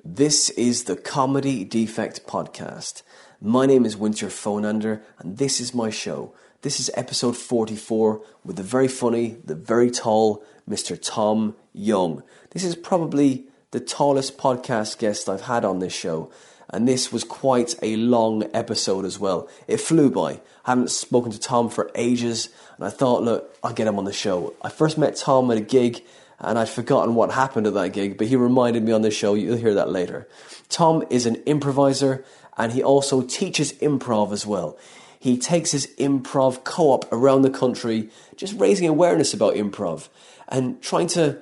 This is the Comedy Defect Podcast. My name is Winter Phonander, and this is my show. This is episode 44 with the very funny, the very tall Mr. Tom Young. This is probably the tallest podcast guest I've had on this show, and this was quite a long episode as well. It flew by. I haven't spoken to Tom for ages, and I thought, look, I'll get him on the show. I first met Tom at a gig, and I'd forgotten what happened at that gig, but he reminded me on the show. You'll hear that later. Tom is an improviser, and he also teaches improv as well. He takes his improv co-op around the country, just raising awareness about improv and trying to,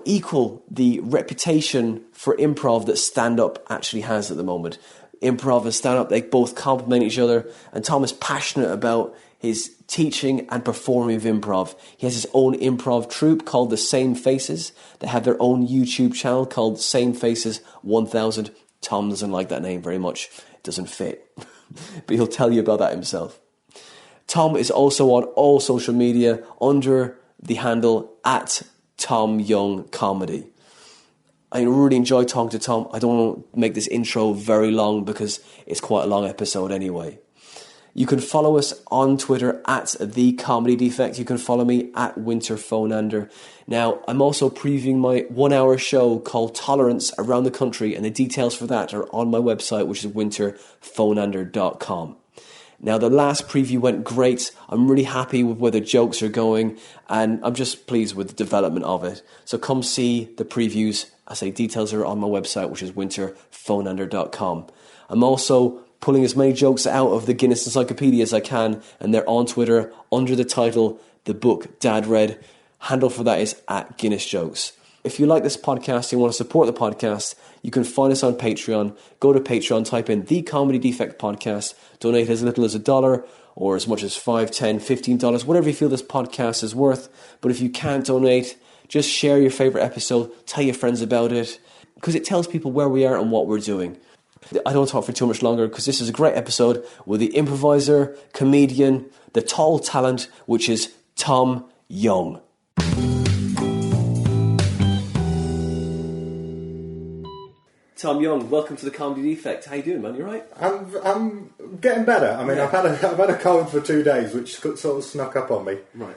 equal the reputation for improv that stand-up actually has at the moment. Improv and stand-up, they both complement each other, and Tom is passionate about his teaching and performing of improv. He has his own improv troupe called The Same Faces. They have their own YouTube channel called Same Faces 1000. Tom doesn't like that name very much. It doesn't fit. But he'll tell you about that himself. Tom is also on all social media under the handle @TomYoungComedy. I really enjoy talking to Tom. I don't want to make this intro very long because it's quite a long episode anyway. You can follow us on Twitter @TheComedyDefect. You can follow me @WinterPhonander. Now, I'm also previewing my 1-hour show called Tolerance around the country, and the details for that are on my website, which is winterphonander.com. Now, the last preview went great. I'm really happy with where the jokes are going, and I'm just pleased with the development of it. So come see the previews. I say details are on my website, which is winterphonander.com. I'm also pulling as many jokes out of the Guinness Encyclopedia as I can, and they're on Twitter under the title The Book Dad Read. Handle for that is @GuinnessJokes. If you like this podcast and you want to support the podcast, you can find us on Patreon. Go to Patreon, type in The Comedy Defect Podcast, donate as little as $1 or as much as $5, $10, $15, whatever you feel this podcast is worth. But if you can't donate, just share your favorite episode, tell your friends about it, because it tells people where we are and what we're doing. I don't talk for too much longer because this is a great episode with the improviser, comedian, the tall talent, which is Tom Young. Tom Young, welcome to the Comedy Defect. How you doing, man? You right? I'm getting better. I mean, yeah. I've had a cold for 2 days, which sort of snuck up on me. Right.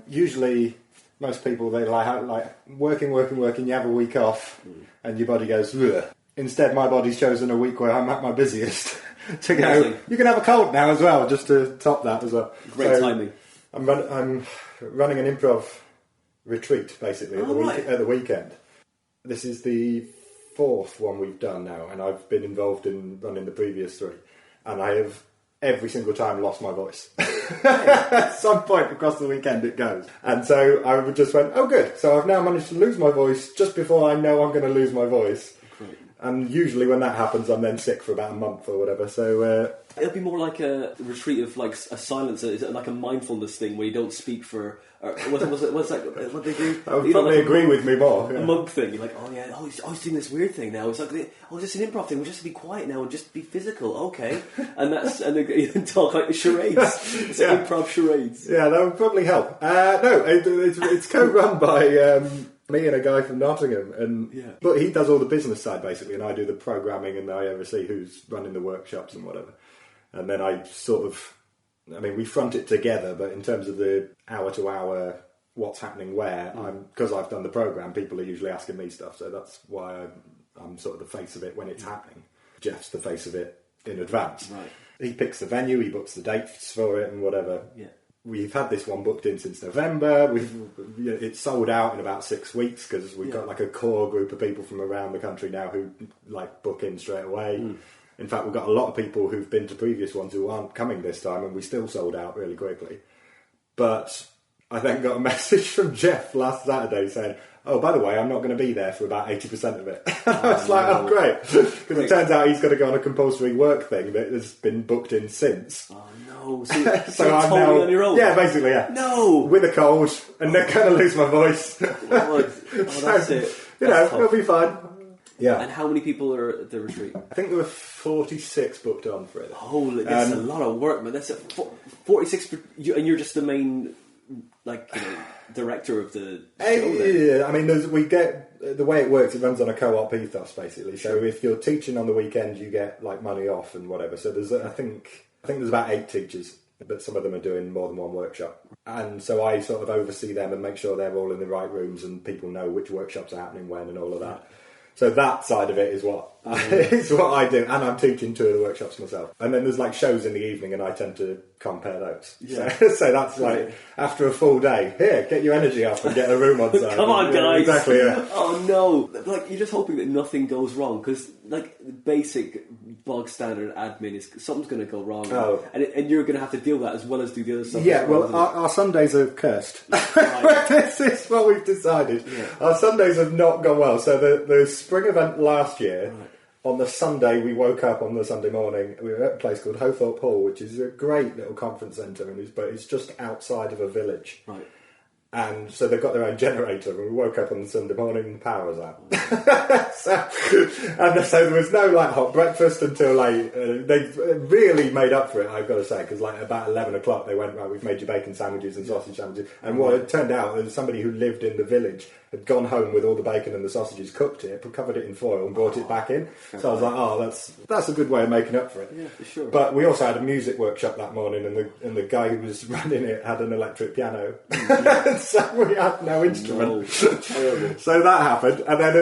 Usually, most people they like working. You have a week off, and your body goes. Ugh. Instead, my body's chosen a week where I'm at my busiest to go. Amazing. You can have a cold now as well, just to top that as well. Great timing. I'm running an improv retreat basically at the weekend. This is the 4th one we've done now, and I've been involved in running the previous 3, and I have every single time lost my voice. At some point across the weekend it goes, and so I just went, oh good, so I've now managed to lose my voice just before I know I'm going to lose my voice. And usually when that happens, I'm then sick for about a month or whatever. So it'll be more like a retreat of like a silence, like a mindfulness thing where you don't speak for. What's that? What they do? That would probably agree with me more. A monk thing. You're like, he's doing this weird thing now. It's like, it's an improv thing. We'll just be quiet now and just be physical. Okay, and they talk like charades. It's improv charades. Yeah, that would probably help. No, it's co-run by. Me and a guy from Nottingham, but he does all the business side basically, and I do the programming, and I oversee who's running the workshops and whatever. And then I we front it together, but in terms of the hour to hour, what's happening where, because I've done the program, people are usually asking me stuff, so that's why I'm sort of the face of it when it's happening. Jeff's the face of it in advance. Right. He picks the venue, he books the dates for it and whatever. Yeah. We've had this one booked in since November. It's sold out in about 6 weeks because we've got like a core group of people from around the country now who like book in straight away. In fact, we've got a lot of people who've been to previous ones who aren't coming this time, and we still sold out really quickly. But I then got a message from Jeff last Saturday saying, oh, by the way, I'm not going to be there for about 80% of it. I was like, oh, great. Because it turns out he's got to go on a compulsory work thing that has been booked in since. Oh, no. So I'm totally now, on your own? Yeah, basically, yeah. No! With a cold, and they're going to lose my voice. That's it. It'll be fine. Yeah. And how many people are at the retreat? I think there were 46 booked on for it. Holy, that's a lot of work, man. That's 46, and you're just the main, director of the show then. Yeah, I mean, we get the way it works, it runs on a co-op ethos, basically. So if you're teaching on the weekend, you get like money off and whatever. So there's, I think there's about 8 teachers, but some of them are doing more than one workshop. And so I sort of oversee them and make sure they're all in the right rooms and people know which workshops are happening when and all of that. So that side of it is what is what I do, and I'm teaching 2 of the workshops myself. And then there's like shows in the evening, and I tend to compare those. Yeah. So that's like after a full day, here, get your energy up and get a room on side. Come on, guys! Exactly. Yeah. Oh no! Like you're just hoping that nothing goes wrong because like basic bog standard admin is something's going to go wrong, and you're going to have to deal with that as well as do the other stuff. Yeah. Well, our Sundays are cursed. Right. This is what we've decided. Yeah. Our Sundays have not gone well. So the spring event last year. Right. On the Sunday, we woke up on the Sunday morning. We were at a place called Hothorpe Hall, which is a great little conference centre, but it's just outside of a village. Right. And so they've got their own generator. And we woke up on the Sunday morning and the power was out. so there was no like hot breakfast until like they really made up for it. I've got to say, because like about 11 o'clock they went, right, we've made you bacon sandwiches and sausage sandwiches. And what it turned out, there was somebody who lived in the village had gone home with all the bacon and the sausages, cooked it, covered it in foil and brought it back in. So I was like, that's a good way of making up for it. Yeah, for sure. But we also had a music workshop that morning, and the guy who was running it had an electric piano. So we had no instrument. Terrible. So that happened. And then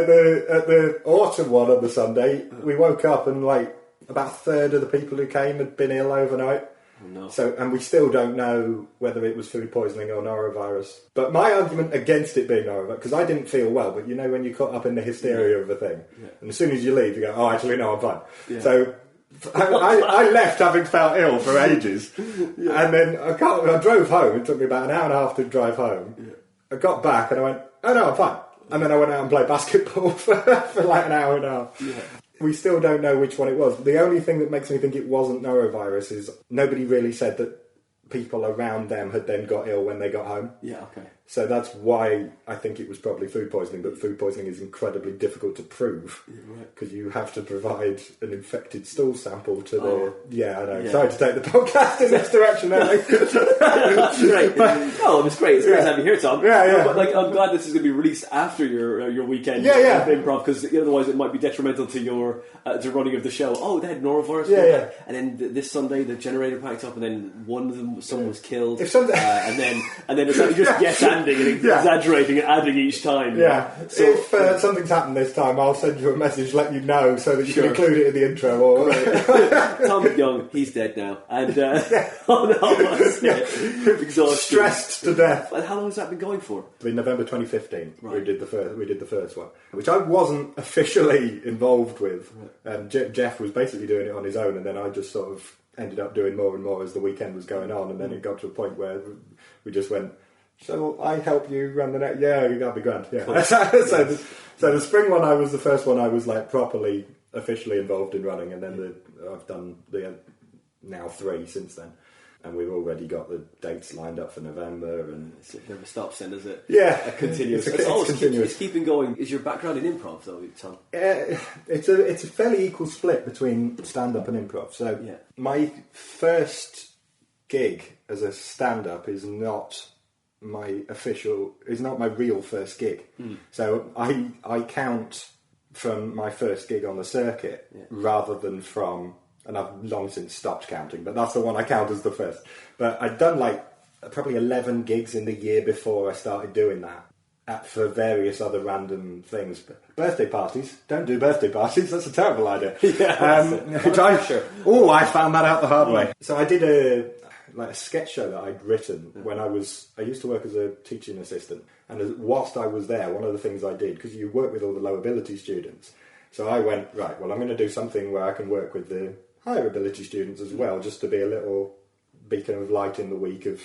at the autumn one on the Sunday, we woke up and like about a third of the people who came had been ill overnight. No. So, and we still don't know whether it was food poisoning or norovirus. But my argument against it being norovirus, because I didn't feel well, but you know when you're caught up in the hysteria of a thing, and as soon as you leave, you go, oh, actually, no, I'm fine. Yeah. So I left having felt ill for ages, and then I drove home. It took me about an hour and a half to drive home. Yeah. I got back and I went, oh no, I'm fine. And then I went out and played basketball for like an hour and a half. Yeah. We still don't know which one it was. The only thing that makes me think it wasn't norovirus is nobody really said that people around them had then got ill when they got home. Yeah, okay. So that's why I think it was probably food poisoning, but food poisoning is incredibly difficult to prove because you have to provide an infected stool sample to the... Yeah, I know. Yeah. Sorry to take the podcast in this direction, Ellie. That's great. Oh, it's great. It's great to have you here, Tom. Yeah. But, like, I'm glad this is going to be released after your weekend of improv because otherwise it might be detrimental to your to running of the show. Oh, they had norovirus. Yeah. And then this Sunday the generator packed up and then one of them, someone was killed. If and then it's like you just yes-anding and exaggerating and adding each time. Yeah. So, if something's happened this time, I'll send you a message, let you know, so that you can include it in the intro. Or Tom Young, he's dead now, and exhausted, stressed to death. And how long has that been going for? In November 2015, we did the first one, which I wasn't officially involved with. Jeff was basically doing it on his own, and then I just sort of ended up doing more and more as the weekend was going on, and then it got to a point where we just went, shall I help you run the next? Yeah, that'll be grand. Yeah. So the spring one, I was the first one I was like properly, officially involved in running, and then I've done the now 3 since then. And we've already got the dates lined up for November, and it never stops then, is it? Yeah, a continuous. It's continuous. It's keeping going. Is your background in improv, though, Tom? It's a fairly equal split between stand-up and improv. So my first gig as a stand-up is not my real first gig. So I count from my first gig on the circuit rather than from. And I've long since stopped counting, but that's the one I count as the first. But I'd done like probably 11 gigs in the year before I started doing that for various other random things. Birthday parties. Don't do birthday parties. That's a terrible idea. I found that out the hard way. So I did a sketch show that I'd written when I used to work as a teaching assistant. And whilst I was there, one of the things I did, because you work with all the low ability students, so I went, right, well, I'm going to do something where I can work with the higher ability students as well, just to be a little beacon of light in the week of,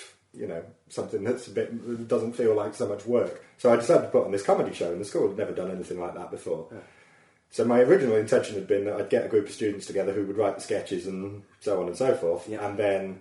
something that's doesn't feel like so much work. So I decided to put on this comedy show, and the school had never done anything like that before. Yeah. So my original intention had been that I'd get a group of students together who would write the sketches and so on and so forth, and then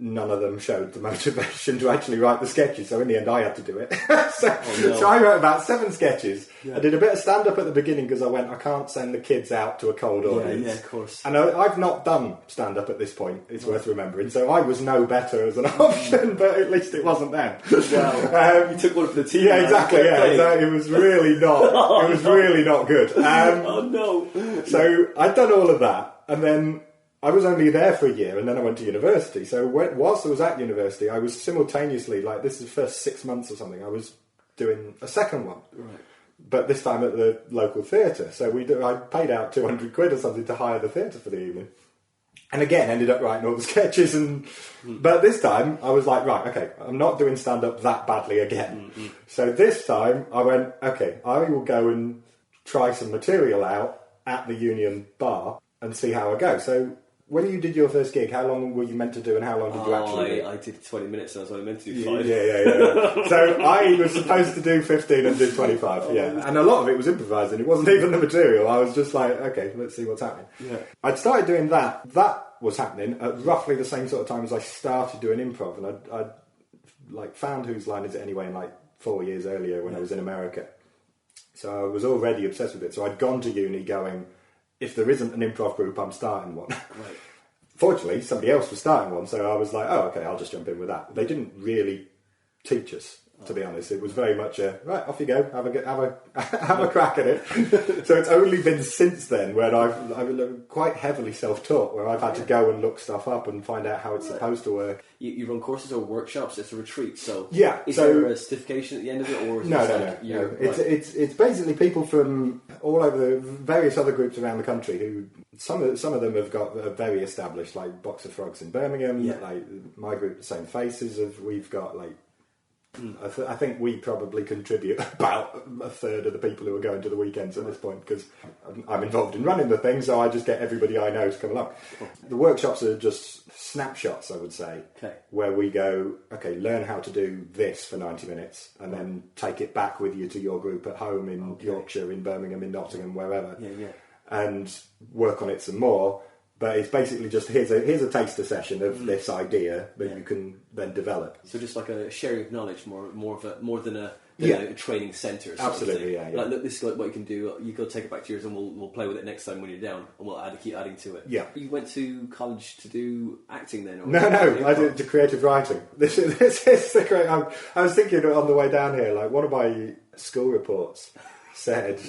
none of them showed the motivation to actually write the sketches, so in the end I had to do it. So I wrote about 7 sketches. I did a bit of stand-up at the beginning because I went, I can't send the kids out to a cold audience. Yeah, of course. And I've not done stand-up at this point, it's worth remembering, so I was no better as an option, but at least it wasn't them. Wow. You took one for the team. Yeah, exactly, it was really not good. Oh no. So I'd done all of that, and then I was only there for a year, and then I went to university. So whilst I was at university, I was simultaneously, like, this is the first 6 months or something, I was doing a second one. Right. But this time at the local theatre. So I paid out 200 quid or something to hire the theatre for the evening. And again, ended up writing all the sketches. But this time, I was like, right, okay, I'm not doing stand-up that badly again. So this time, I went, okay, I will go and try some material out at the Union Bar and see how I go. So when you did your first gig, how long were you meant to do and how long did you actually do? I did 20 minutes and I was only meant to do 5. Yeah. So I was supposed to do 15 and did 25, And a lot of it was improvising. It wasn't even the material. I was just like, okay, let's see what's happening. Yeah. I'd started doing that. That was happening at roughly the same sort of time as I started doing improv. And I'd like found Whose Line Is It Anyway in like 4 years earlier when I was in America. So I was already obsessed with it. So I'd gone to uni going, if there isn't an improv group, I'm starting one. Right. Fortunately, somebody else was starting one, so I was like, oh, okay, I'll just jump in with that. They didn't really teach us, to be honest. It was very much a, right, off you go, have a crack at it. So it's only been since then where I've quite heavily self-taught, where I've had to go and look stuff up and find out how it's supposed to work. You run courses or workshops, it's a retreat, so yeah. Is there a certification at the end of it, or is no. It's basically people from all over the various other groups around the country who some of them have got very established, like Box of Frogs in Birmingham. Like my group, the Same Faces, we've got like. I think we probably contribute about a third of the people who are going to the weekends at this point, because I'm involved in running the thing, so I just get everybody I know to come along. The workshops are just snapshots, I would say, where we go, okay, learn how to do this for 90 minutes, and then take it back with you to your group at home in Yorkshire, in Birmingham, in Nottingham, wherever, and work on it some more. But it's basically just here's a taster session of this idea that you can then develop. So just like a sharing of knowledge, more than a training centre. Absolutely, Like, look, this is like what you can do. You go take it back to yours, and we'll play with it next time when you're down, and we'll keep adding to it. Yeah. You went to college to do acting then? Or No, I did creative writing. This is the great. I was thinking on the way down here, like one of my school reports said.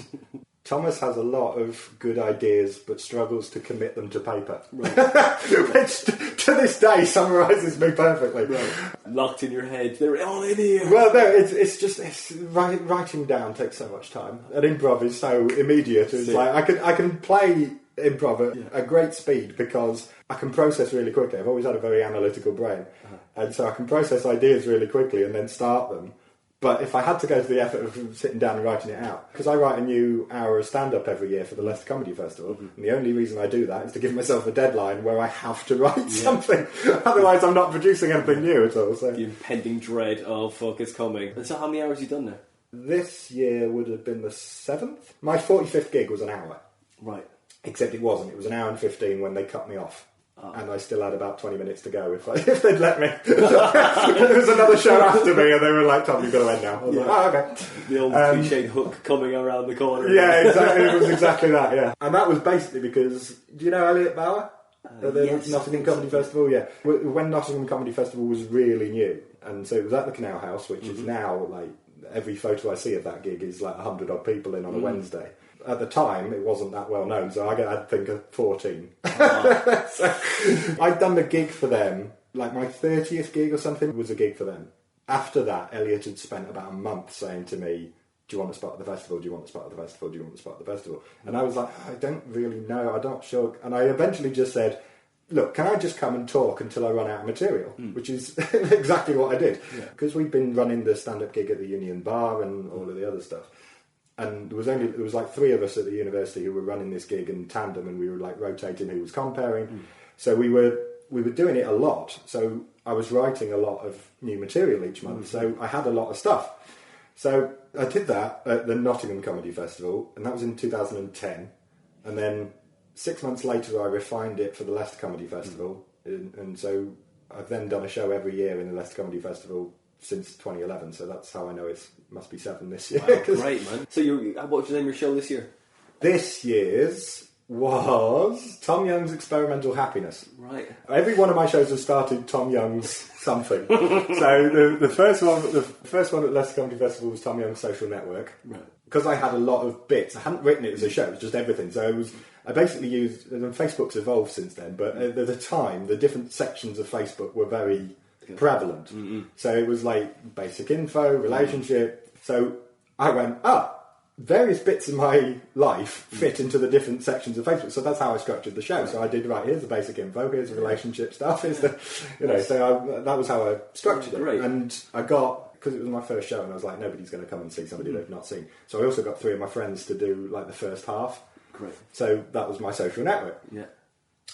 Thomas has a lot of good ideas, but struggles to commit them to paper. Right. Which, to this day, summarises me perfectly. Right. Locked in your head. They're all in here. Well, no, it's writing down takes so much time. And improv is so immediate. It's like I can play improv at a great speed because I can process really quickly. I've always had a very analytical brain. And so I can process ideas really quickly and then start them. But if I had to go to the effort of sitting down and writing it out, because I write a new hour of stand-up every year for the Leicester Comedy Festival, and the only reason I do that is to give myself a deadline where I have to write something. Otherwise, I'm not producing anything new at all. So. The impending dread, oh fuck, it's coming. And so how many hours have you done now? This year would have been the 7th. My 45th gig was an hour. Right. Except it wasn't. It was an hour and 15 when they cut me off. And I still had about 20 minutes to go if they'd let me. There was another show after me and they were like, Tom, you've got to end now. I was like, oh, okay. The old cliched hook coming around the corner. Yeah, exactly. It was exactly that, yeah. And that was basically because, do you know Elliot Bauer? Yes, Nottingham Comedy Festival, yeah. When Nottingham Comedy Festival was really new. And so it was at the Canal House, which is now, like, every photo I see of that gig is like 100 odd people in on a Wednesday. At the time, it wasn't that well known, so I'd think of 14. So I'd done the gig for them, like my 30th gig or something was a gig for them. After that, Elliot had spent about a month saying to me, do you want to spot at the festival? Do you want to spot at the festival? Do you want to spot at the festival? And I was like, I don't really know, I'm not sure. And I eventually just said, look, can I just come and talk until I run out of material? Which is exactly what I did. Because we'd been running the stand-up gig at the Union Bar and all of the other stuff. And there was like 3 of us at the university who were running this gig in tandem, and we were like rotating who was comparing. So we were doing it a lot. So I was writing a lot of new material each month. So I had a lot of stuff. So I did that at the Nottingham Comedy Festival, and that was in 2010. And then 6 months later, I refined it for the Leicester Comedy Festival, and so I've then done a show every year in the Leicester Comedy Festival since 2011, so that's how I know it must be 7 this year. Wow, great, man. So what was the name of your show this year? This year's was Tom Young's Experimental Happiness. Right. Every one of my shows has started Tom Young's something. So the first one at Leicester Comedy Festival was Tom Young's Social Network. Right. Because I had a lot of bits. I hadn't written it as a show, it was just everything. So I basically used, and Facebook's evolved since then, but at the time, the different sections of Facebook were very prevalent. Mm-hmm. So it was like basic info, relationship. So I went, various bits of my life fit into the different sections of Facebook. So that's how I structured the show. So I did, here's the basic info, here's the relationship stuff, here's the, so that was how I structured it. And I got, because it was my first show, and I was like, nobody's going to come and see somebody they've not seen. So I also got 3 of my friends to do like the first half. Great. So that was my social network. Yeah.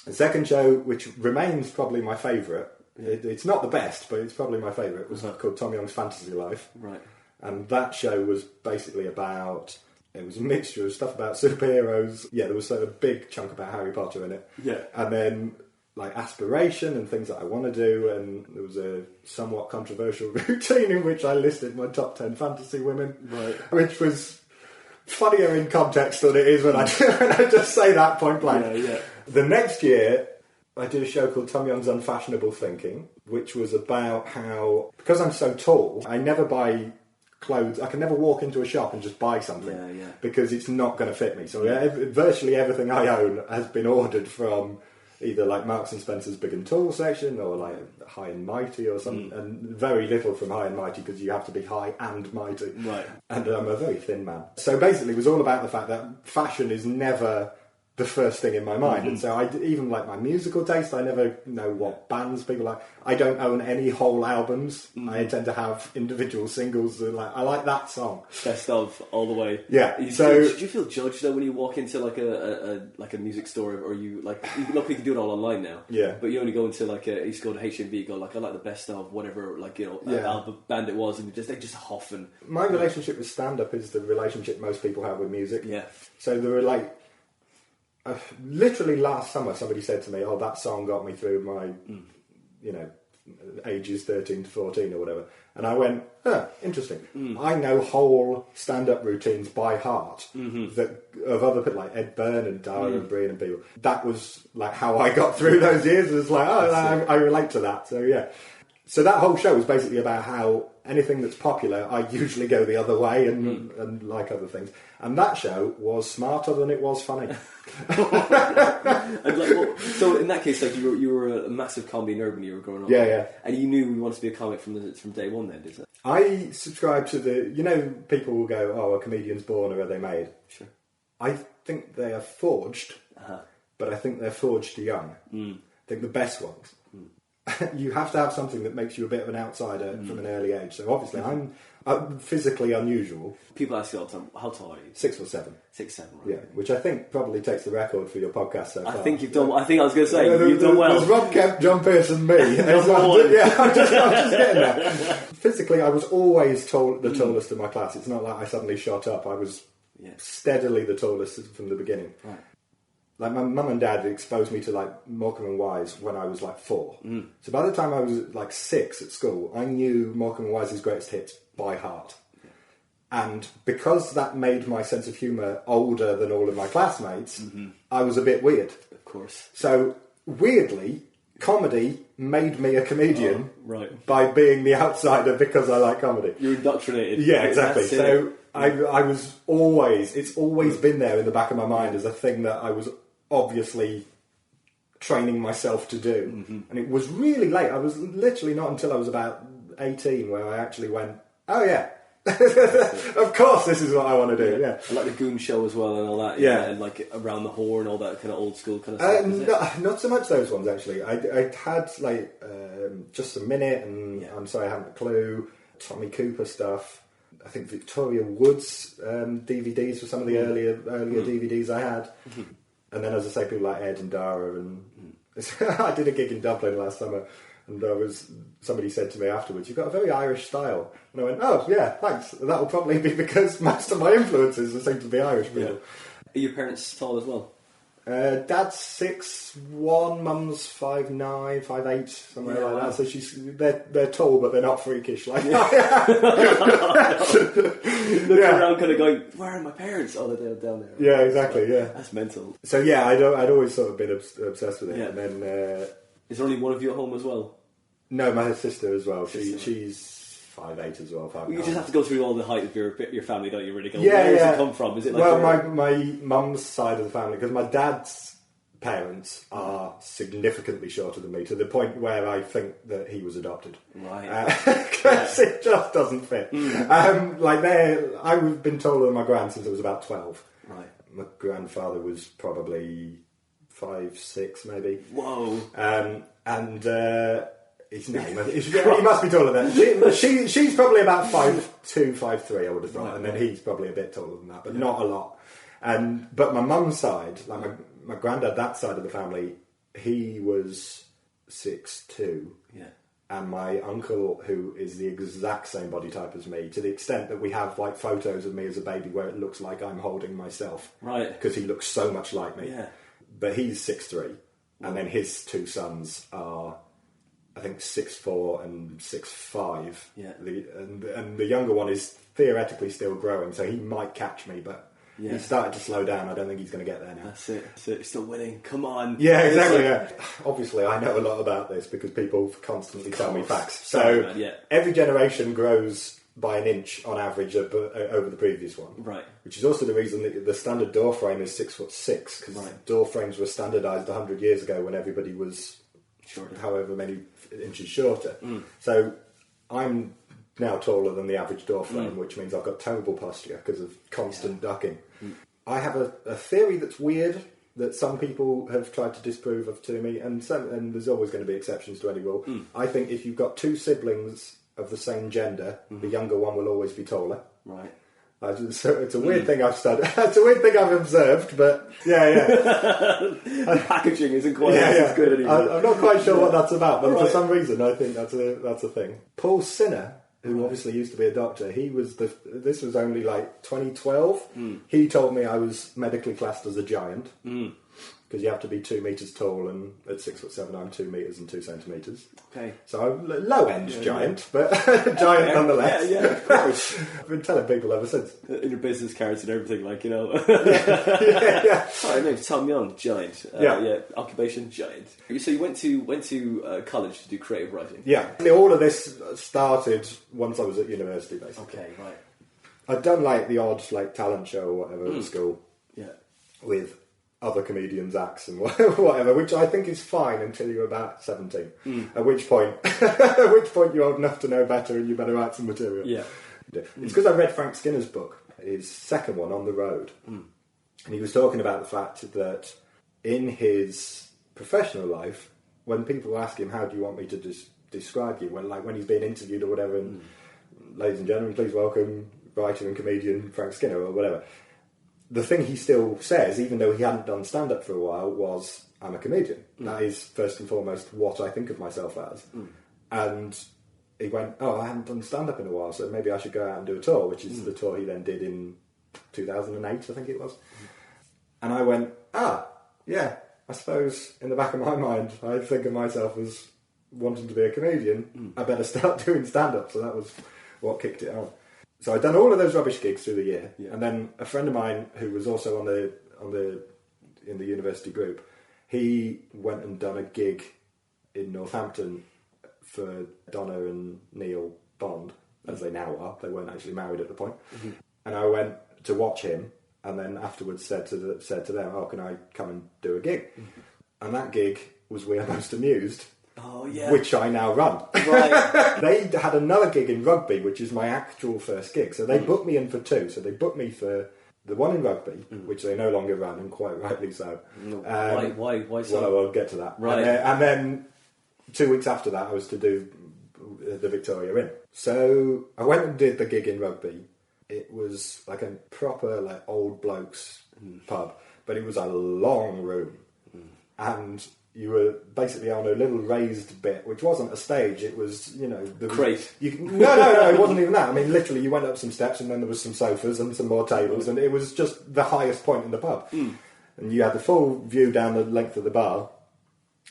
The second show, which remains probably my favourite, it's not the best, but it's probably my favourite, was called Tom Young's Fantasy Life. Right. And that show was basically about, it was a mixture of stuff about superheroes. Yeah, there was a big chunk about Harry Potter in it. Yeah. And then like aspiration and things that I want to do, and there was a somewhat controversial routine in which I listed my top 10 fantasy women, right, which was funnier in context than it is when I just say that point blank. Yeah, yeah. The next year, I did a show called Tom Young's Unfashionable Thinking, which was about how, because I'm so tall, I never buy clothes. I can never walk into a shop and just buy something because it's not going to fit me. So virtually everything I own has been ordered from either like Marks and Spencer's Big and Tall section or like High and Mighty or something, and very little from High and Mighty because you have to be high and mighty. Right. And I'm a very thin man. So basically it was all about the fact that fashion is never the first thing in my mind. And so even like my musical taste, I never know what bands people like. I don't own any whole albums. I tend to have individual singles that I like that song. Best of all the way. Yeah. Do you feel judged though when you walk into like a music store, or you like, luckily you can do it all online now. Yeah. But you only go into like you used to go to HMV, go like, I like the best of whatever, like, album band it was, and they just huff. And my relationship with stand-up is the relationship most people have with music. Yeah. So there were like, literally last summer somebody said to me, that song got me through my ages 13 to 14 or whatever, and I went, interesting. I know whole stand-up routines by heart that of other people like Ed Byrne and Dara and Brian and people. That was like how I got through those years. It was like, I relate to that. So yeah, so that whole show was basically about how anything that's popular, I usually go the other way and like other things. And that show was smarter than it was funny. So in that case, like you were a massive comedy nerd when you were growing up. Yeah, yeah. And you knew you wanted to be a comic from day one then, did it? I subscribe to people will go, are comedians born or are they made? Sure. I think they are forged, but I think they're forged young. I think the best ones. You have to have something that makes you a bit of an outsider from an early age. So obviously I'm physically unusual. People ask you all the time, how tall are you? 6'7". 6'7", right. Yeah, which I think probably takes the record for your podcast so far. I think you've done. I think I was going to say you've done well. There's Rob Kemp, John Pearce, and me. I'm just getting there. Physically, I was always the tallest in my class. It's not like I suddenly shot up. I was steadily the tallest from the beginning. Right. Like my mum and dad exposed me to like Morecambe and Wise when I was like 4. So by the time I was like 6 at school, I knew Morecambe and Wise's greatest hits by heart. And because that made my sense of humour older than all of my classmates, I was a bit weird. Of course. So weirdly, comedy made me a comedian by being the outsider because I like comedy. You're indoctrinated. Yeah, exactly. So I was always, it's always been there in the back of my mind as a thing that I was obviously training myself to do. And it was really late. I was literally not until I was about 18 where I actually went, oh yeah, of course this is what I want to do. Yeah. I like the Goon Show as well and all that. Yeah. And like Around the Horn, all that kind of old school kind of stuff. Not so much those ones actually. I had like Just a Minute and I'm Sorry I Haven't a Clue, Tommy Cooper stuff. I think Victoria Wood's DVDs were some of the earlier DVDs I had. And then, as I say, people like Ed and Dara. And I did a gig in Dublin last summer, and somebody said to me afterwards, "You've got a very Irish style." And I went, "Oh, yeah, thanks. That'll probably be because most of my influences seem to be Irish people." Yeah. Are your parents tall as well? Dad's 6'1", mum's 5'9", 5'8", somewhere like that. So they're tall, but they're not freakish. Like Looking around, kind of going, "Where are my parents?" Oh, they're down there. Yeah, exactly. Yeah, that's mental. So yeah, I'd always sort of been obsessed with it. Yeah. And then is there only one of you at home as well? No, my sister as well. She's 5'8" as well. 5'9". You just have to go through all the height of your family, don't you? Really go. Yeah, Where does it come from? Is it like my mum's side of the family, because my dad's parents are significantly shorter than me, to the point where I think that he was adopted. Right. Because it just doesn't fit. I've been taller than my gran since I was about 12. Right. My grandfather was probably 5'6", maybe. Whoa. His name, he must be taller than that. She's probably about 5'2", 5'3", I would have thought, right, and then he's probably a bit taller than that, but not a lot. But my mum's side, like my granddad, that side of the family, he was 6'2", and my uncle, who is the exact same body type as me, to the extent that we have like photos of me as a baby where it looks like I'm holding myself, right? Because he looks so much like me. Yeah. But he's 6'3", and then his 2 sons are, I think, 6'4" and 6'5". Yeah. And the younger one is theoretically still growing, so he might catch me, but he's started to slow down. I don't think he's going to get there now. That's it. He's still winning. Come on. Yeah, exactly. Yeah. Obviously, I know a lot about this because people constantly tell me facts. So every generation grows by an inch on average over the previous one. Right. Which is also the reason that the standard door frame is 6'6", because door frames were standardised 100 years ago when everybody was shorter, however many inches shorter. So I'm now taller than the average door frame, which means I've got terrible posture because of constant ducking. I have a theory that's weird that some people have tried to disprove of to me, and there's always going to be exceptions to any rule. I think if you've got 2 siblings of the same gender, the younger one will always be taller. Right. So it's a weird thing I've studied. It's a weird thing I've observed, but The packaging isn't quite as good anymore. I'm not quite sure what that's about, but for some reason I think that's a thing. Paul Sinner, who obviously used to be a doctor, this was only like 2012. He told me I was medically classed as a giant. Because you have to be 2 metres tall, and at 6'7", I'm 2 metres and 2 centimetres. Okay. So I'm low end giant, but giant nonetheless. Yeah, of course. I've been telling people ever since. In your business cards and everything, like, you know. Hi, my name's Tom Young, giant. Occupation, giant. So you went to college to do creative writing. Yeah. All of this started once I was at university, basically. Okay, right. I'd done like the odd like talent show or whatever at school. Yeah. With other comedians' acts and whatever, which I think is fine until you're about 17. At which point you're old enough to know better and you better write some material. Yeah. It's because I read Frank Skinner's book, his second one, On the Road. And he was talking about the fact that in his professional life, when people ask him, how do you want me to describe you, when he's being interviewed or whatever, and ladies and gentlemen, please welcome writer and comedian Frank Skinner or whatever. The thing he still says, even though he hadn't done stand-up for a while, was, I'm a comedian. That is, first and foremost, what I think of myself as. And he went, I haven't done stand-up in a while, so maybe I should go out and do a tour, which is the tour he then did in 2008, I think it was. And I went, yeah, I suppose in the back of my mind, I think of myself as wanting to be a comedian. I better start doing stand-up. So that was what kicked it on. So I'd done all of those rubbish gigs through the year, and then a friend of mine who was also in the university group, he went and done a gig in Northampton for Donna and Neil Bond, as they now are. They weren't actually married at the point. And I went to watch him, and then afterwards said to them, can I come and do a gig? And that gig was We Are Most Amused. Oh, yeah. Which I now run. Right. They had another gig in rugby, which is my actual first gig. So they booked me in for 2. So they booked me for the one in rugby, which they no longer run, and quite rightly so. Why so? Well, I'll get to that. Right. And then 2 weeks after that, I was to do the Victoria Inn. So I went and did the gig in rugby. It was like a proper like old blokes pub, but it was a long room. And you were basically on a little raised bit, which wasn't a stage. It was, the crate. No, it wasn't even that. I mean, literally, you went up some steps, and then there was some sofas and some more tables, and it was just the highest point in the pub. and you had the full view down the length of the bar.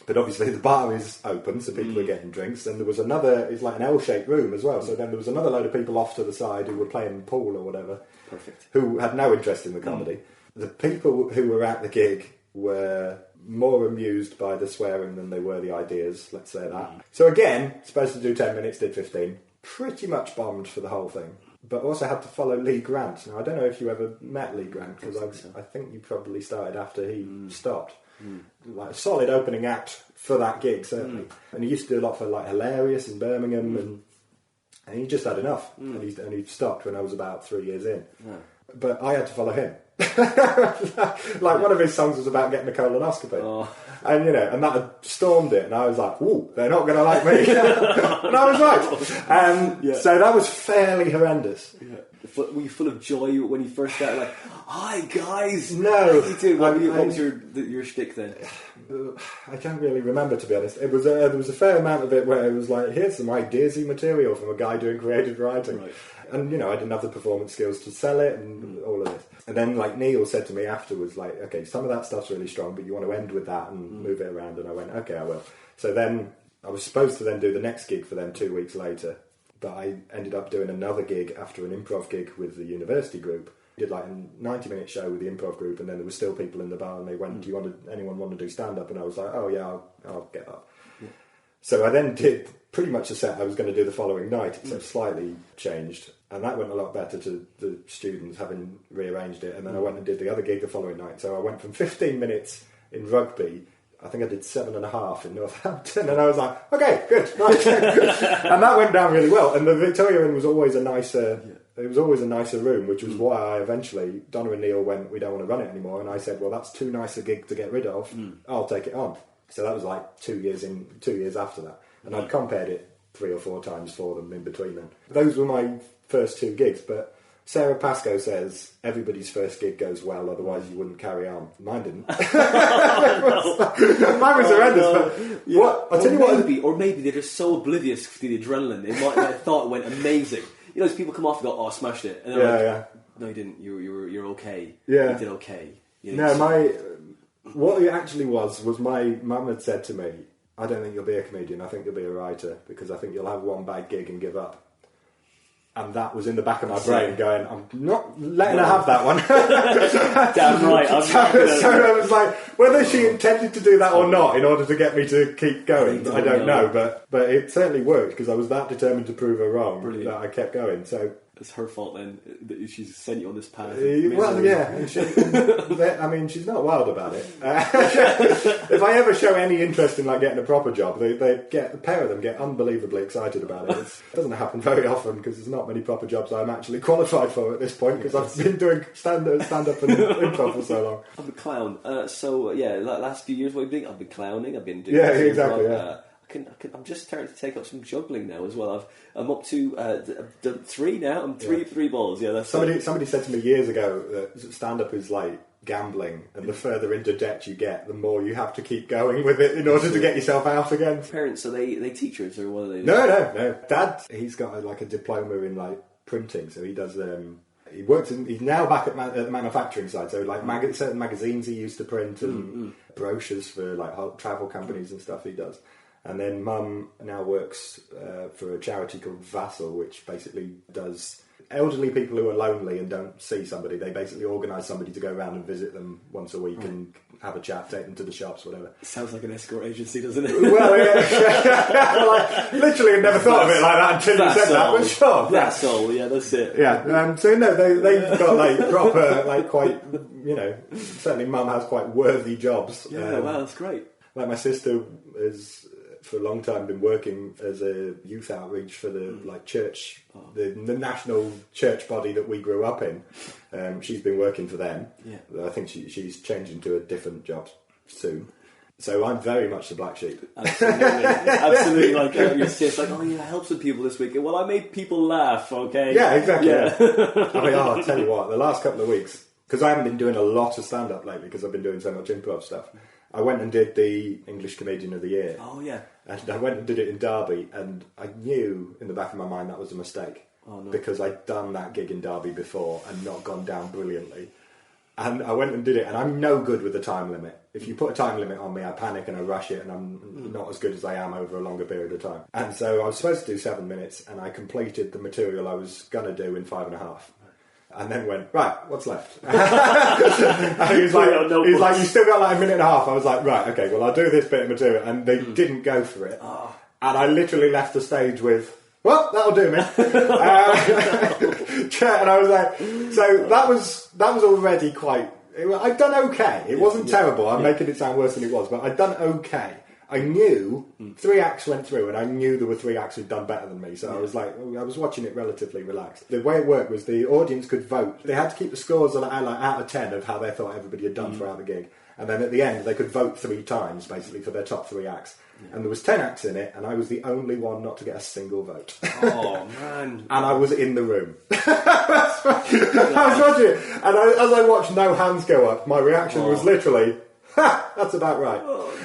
But obviously the bar is open, so people are getting drinks. And there was another, it's like an L-shaped room as well. So then there was another load of people off to the side who were playing pool or whatever. Perfect. Who had no interest in the comedy. The people who were at the gig were more amused by the swearing than they were the ideas, let's say that. So again, supposed to do 10 minutes, did 15. Pretty much bombed for the whole thing. But also had to follow Lee Grant. Now, I don't know if you ever met Lee Grant, because I think you probably started after he stopped. Like a solid opening act for that gig, certainly. And he used to do a lot for like Hilarious in Birmingham, and he just had enough. And he stopped when I was about 3 years in. But I had to follow him. Like one of his songs was about getting a colonoscopy. And and that had stormed it, and I was like, ooh, they're not going to like me. And I was right. So that was fairly horrendous. Were you full of joy when you first started? Like, hi guys. No. What was your shtick then? I can't really remember, to be honest. It was there was a fair amount of it where it was like, here's some ideasy material from a guy doing creative writing. Right. And I didn't have the performance skills to sell it and all of this. And then like Neil said to me afterwards, like, okay, some of that stuff's really strong, but you want to end with that and move it around. And I went, okay, I will. So then I was supposed to then do the next gig for them 2 weeks later, but I ended up doing another gig after an improv gig with the university group. Did like a 90-minute show with the improv group, and then there were still people in the bar, and they went, anyone want to do stand-up? And I was like, oh yeah, I'll get up. Yeah. So I then did pretty much the set I was going to do the following night, except slightly changed. And that went a lot better to the students having rearranged it. And then I went and did the other gig the following night. So I went from 15 minutes in rugby, I think I did 7.5 in Northampton. And I was like, okay, good. Right. And that went down really well. And the Victoria Inn was always a nicer... It was always a nicer room, which was why I eventually... Donna and Neil went, we don't want to run it anymore. And I said, well, that's too nice a gig to get rid of. I'll take it on. So that was like 2 years after that. And I'd compared it 3 or 4 times for them in between them. Those were my first 2 gigs, but Sarah Pascoe says everybody's first gig goes well, otherwise you wouldn't carry on. Mine didn't. Mine was horrendous. But what I'll tell you what, or maybe they're just so oblivious to the adrenaline. They might have thought it went amazing. As people come off and go, "Oh, I smashed it," and they're like, "No, you didn't. You're okay. Yeah, you did okay." What it actually was my mum had said to me, I don't think you'll be a comedian, I think you'll be a writer, because I think you'll have one bad gig and give up. And that was in the back of my brain going, I'm not letting her have that one. Damn right. So I was like, whether she intended to do that or not in order to get me to keep going, I don't know. But it certainly worked, because I was that determined to prove her wrong that I kept going. So it's her fault then that she's sent you on this path. Well, yeah. And she's not wild about it. If I ever show any interest in like getting a proper job, the pair of them get unbelievably excited about it. It doesn't happen very often, because there's not many proper jobs I'm actually qualified for at this point, because I've been doing stand-up and improv for so long. I'm a clown. Last few years what I've been doing, I've been clowning, I've been doing... Yeah, exactly, yeah. I'm just starting to take up some juggling now as well. I'm up to 3 now. I'm three balls. Yeah, that's somebody said to me years ago that stand-up is like gambling, and the further into debt you get, the more you have to keep going with it in order to get yourself out again. Parents, so they teachers or what are they? No. Dad, he's got a diploma in like printing, so he does. He works he's now back at the manufacturing side, so like certain magazines he used to print and brochures for like travel companies and stuff he does. And then Mum now works for a charity called Vassal, which basically does elderly people who are lonely and don't see somebody. They basically organise somebody to go around and visit them once a week and have a chat, take them to the shops, whatever. Sounds like an escort agency, doesn't it? Well, yeah. Literally, I never thought of it like that until you said that. But sure, Vassal, yeah, that's it. Yeah. So no, they've got like proper, like quite, certainly Mum has quite worthy jobs. Yeah, wow, that's great. Like my sister is, for a long time, been working as a youth outreach for the church, the national church body that we grew up in. She's been working for them. Yeah. I think she's changing to a different job soon. So I'm very much the black sheep. Absolutely. Like your sis, like, oh yeah, I helped some people this week. Well, I made people laugh. Okay. Yeah, exactly. Yeah. I'll tell you what. The last couple of weeks, because I haven't been doing a lot of stand up lately, because I've been doing so much improv stuff. I went and did the English Comedian of the Year. Oh, yeah. And I went and did it in Derby, and I knew in the back of my mind that was a mistake. Oh, no. Because I'd done that gig in Derby before and not gone down brilliantly. And I went and did it, and I'm no good with the time limit. If you put a time limit on me, I panic and I rush it, and I'm not as good as I am over a longer period of time. And so I was supposed to do 7 minutes, and I completed the material I was going to do in 5.5. And then went, right, what's left? And he was like, you still got like 1.5 minutes. I was like, right, okay, well, I'll do this bit of material. And they didn't go for it. Oh. And I literally left the stage with, well, that'll do me. And I was like, so that was already quite, I'd done okay. It wasn't terrible. I'm making it sound worse than it was, but I'd done okay. I knew 3 acts went through, and I knew there were 3 acts who'd done better than me. So I was like, I was watching it relatively relaxed. The way it worked was the audience could vote. They had to keep the scores out of 10 of how they thought everybody had done throughout the gig. And then at the end, they could vote 3 times, basically, for their top 3 acts. Yeah. And there was 10 acts in it, and I was the only one not to get a single vote. Oh, man. And I was in the room. I was watching it, and as I watched no hands go up, my reaction was literally, ha, that's about right.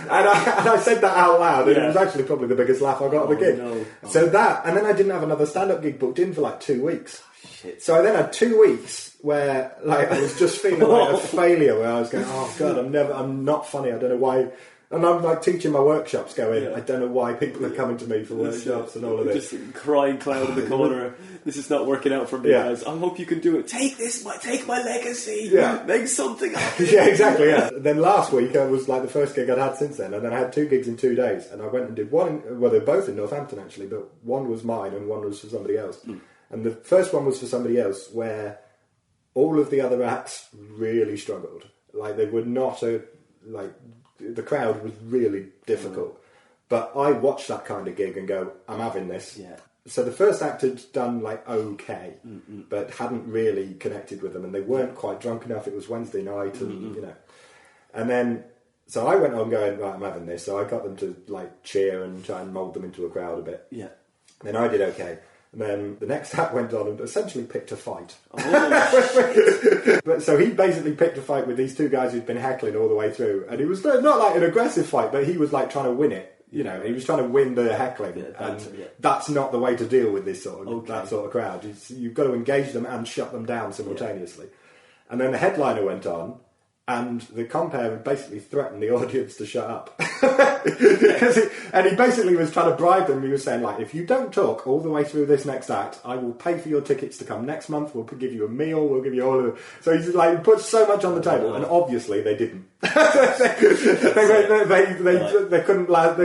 And I said that out loud, and it was actually probably the biggest laugh I got at the gig. No. So that, and then I didn't have another stand-up gig booked in for like 2 weeks. Shit. So I then had 2 weeks where like I was just feeling like a failure, where I was going, oh God, I'm not funny, I don't know why. And I'm like teaching my workshops going, I don't know why people are coming to me for workshops and all of this. Just crying clown in the corner. This is not working out for me, guys. I hope you can do it. Take my legacy. Yeah. Make something of it. Yeah, exactly, yeah. Then last week I was like the first gig I'd had since then. And then I had 2 gigs in 2 days. And I went and did one, well, they're both in Northampton actually, but one was mine and one was for somebody else. And the first one was for somebody else where all of the other acts really struggled. Like they were not the crowd was really difficult. But I watched that kind of gig and go, I'm having this. Yeah. So the first act had done like okay, but hadn't really connected with them, and they weren't quite drunk enough. It was Wednesday night, and you know. And then, so I went on going, right, I'm having this. So I got them to like cheer and try and mould them into a crowd a bit. Yeah. Then I did okay. And then the next act went on and essentially picked a fight. Oh, but so he basically picked a fight with these 2 guys who'd been heckling all the way through. And it was not like an aggressive fight, but he was like trying to win it. You know, he was trying to win the heckling. That's not the way to deal with this sort of that sort of crowd. You've got to engage them and shut them down simultaneously. Yeah. And then the headliner went on, and the compere would basically threaten the audience to shut up. And he basically was trying to bribe them. He was saying, like, if you don't talk all the way through this next act, I will pay for your tickets to come next month. We'll give you a meal. We'll give you all of it. So he's like, put so much on the table, and obviously they didn't. They couldn't last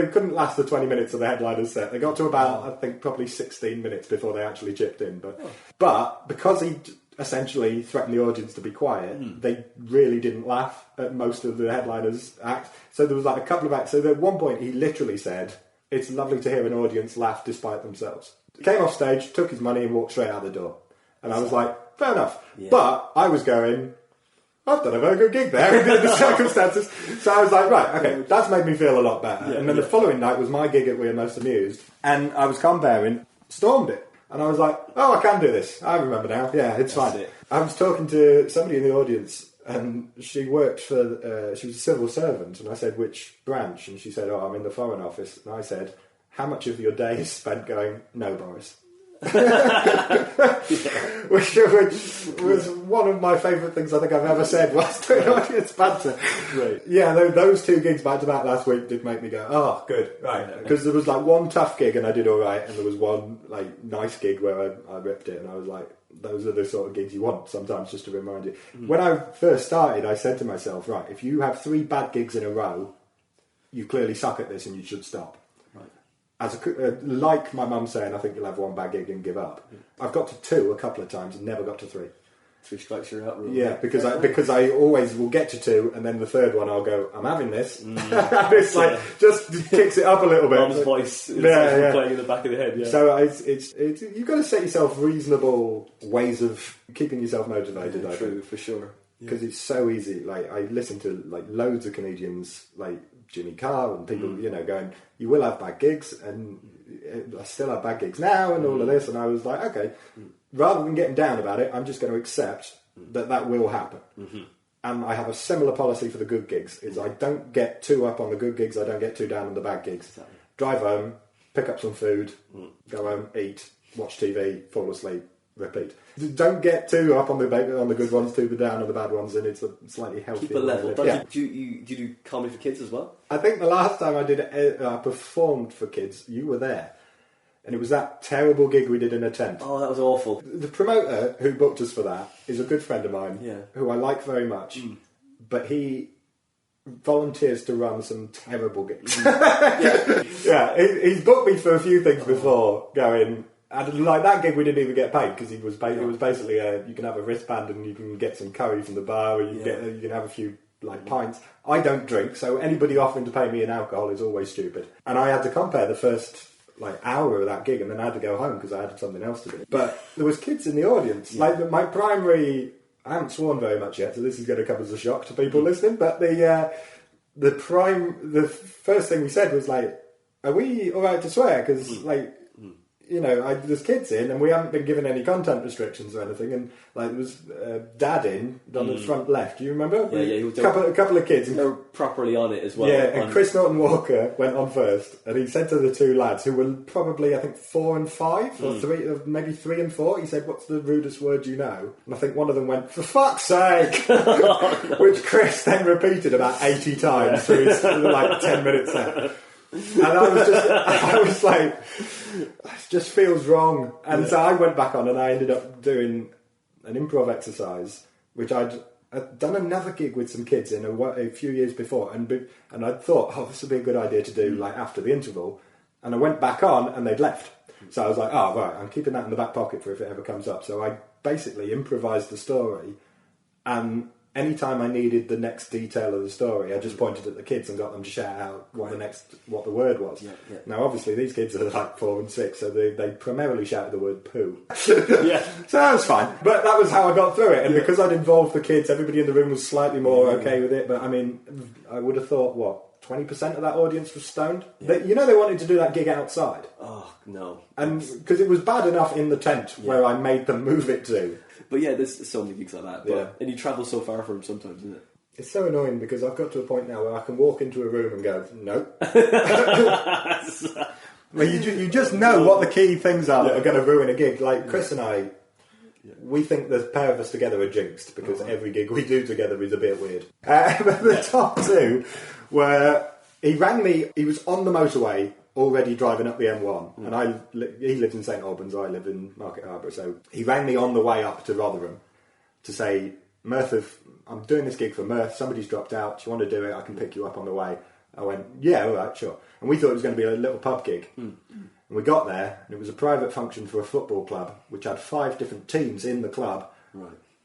the 20 minutes of the headliner's set. They got to about, I think, probably 16 minutes before they actually chipped in. But because he essentially threatened the audience to be quiet, they really didn't laugh at most of the headliners' acts. So there was like a couple of acts. So at one point he literally said, it's lovely to hear an audience laugh despite themselves. Came off stage, took his money and walked straight out the door. And I was like, fair enough. Yeah. But I was going, I've done a very good gig there in the circumstances. So I was like, right, okay, that's made me feel a lot better. Yeah, and then the following night was my gig at We're Most Amused. And I was comparing, stormed it. And I was like, oh, I can do this. I remember now. Yeah, it's fine. I was talking to somebody in the audience, and she worked for, she was a civil servant, and I said, which branch? And she said, oh, I'm in the Foreign Office. And I said, how much of your day is spent going, no, Boris? which was one of my favourite things I think I've ever said whilst doing audience banter. Right. Yeah, those 2 gigs back to back last week did make me go, oh, good, right. Because there was like one tough gig and I did all right, and there was one like nice gig where I ripped it, and I was like, those are the sort of gigs you want sometimes, just to remind you. When I first started, I said to myself, right, if you have 3 bad gigs in a row, you clearly suck at this and you should stop. As like my mum saying, I think you'll have 1 bad gig and give up. I've got to 2 a couple of times and never got to 3. 3 strikes you're out. Really. Yeah, because I always will get to 2, and then the 3rd one I'll go, I'm having this. And it's like just kicks it up a little bit. Mum's voice is playing in the back of the head. Yeah. So it's you've got to set yourself reasonable ways of keeping yourself motivated. I true, think. For sure. Because it's so easy. Like I listen to like loads of comedians, like Jimmy Carr and people, going, you will have bad gigs, and I still have bad gigs now, and all of this. And I was like, okay, rather than getting down about it, I'm just going to accept that will happen. And I have a similar policy for the good gigs, is I don't get too up on the good gigs, I don't get too down on the bad gigs. Drive home, pick up some food, go home, eat, watch TV, fall asleep, repeat. Don't get too up on the good ones, too down on the bad ones, and it's a slightly healthier. Keep a level. Yeah. Do you do comedy for kids as well? I think the last time I performed for kids, you were there. And it was that terrible gig we did in a tent. Oh, that was awful. The promoter who booked us for that is a good friend of mine, who I like very much, but he volunteers to run some terrible gigs. He's booked me for a few things before, going, and like that gig we didn't even get paid, because it was basically you can have a wristband and you can get some curry from the bar, or you can have a few pints. I don't drink, so anybody offering to pay me in alcohol is always stupid. And I had to compare the first hour of that gig, and then I had to go home because I had something else to do. But there was kids in the audience. My primary, I haven't sworn very much yet, so this is going to come as a shock to people listening. But the first thing we said was "Are we all right to swear?" Because there's kids in, and we haven't been given any content restrictions or anything. And there was Dad in on the front left. Do you remember? Yeah. A couple of kids. And they were properly on it as well. Yeah, and Chris Norton Walker went on first, and he said to the two lads, who were probably, I think, 4 and 5, or 3, or maybe 3 and 4, he said, "What's the rudest word you know?" And I think one of them went, "For fuck's sake!" Which Chris then repeated about 80 times through his 10-minute set. And I was like, it just feels wrong. And so I went back on, and I ended up doing an improv exercise, which I'd done another gig with some kids in a few years before, and I thought, this would be a good idea to do after the interval. And I went back on, and they'd left. So I was like, right, I'm keeping that in the back pocket for if it ever comes up. So I basically improvised the story, and anytime I needed the next detail of the story, I just pointed at the kids and got them to shout out what the word was. Yeah. Now, obviously, these kids are 4 and 6, so they primarily shouted the word poo. So that was fine. But that was how I got through it. And because I'd involved the kids, everybody in the room was slightly more okay with it. But I mean, I would have thought, 20% of that audience was stoned? Yeah. They wanted to do that gig outside. Oh, no. And because it was bad enough in the tent where I made them move it to. But yeah, there's so many gigs like that. And you travel so far from them sometimes, isn't it? It's so annoying because I've got to a point now where I can walk into a room and go, no. You just know what the key things are that are going to ruin a gig. Like Chris and I, we think the pair of us together are jinxed because every gig we do together is a bit weird. But the top two were, he rang me, he was on the motorway already driving up the M1, and he lives in St Albans, I live in Market Harbour, so he rang me on the way up to Rotherham to say, "Murth, I'm doing this gig for Murth, somebody's dropped out, do you want to do it? I can pick you up on the way." I went, "Yeah, alright, sure." And we thought it was going to be a little pub gig. And we got there, and it was a private function for a football club, which had 5 different teams in the club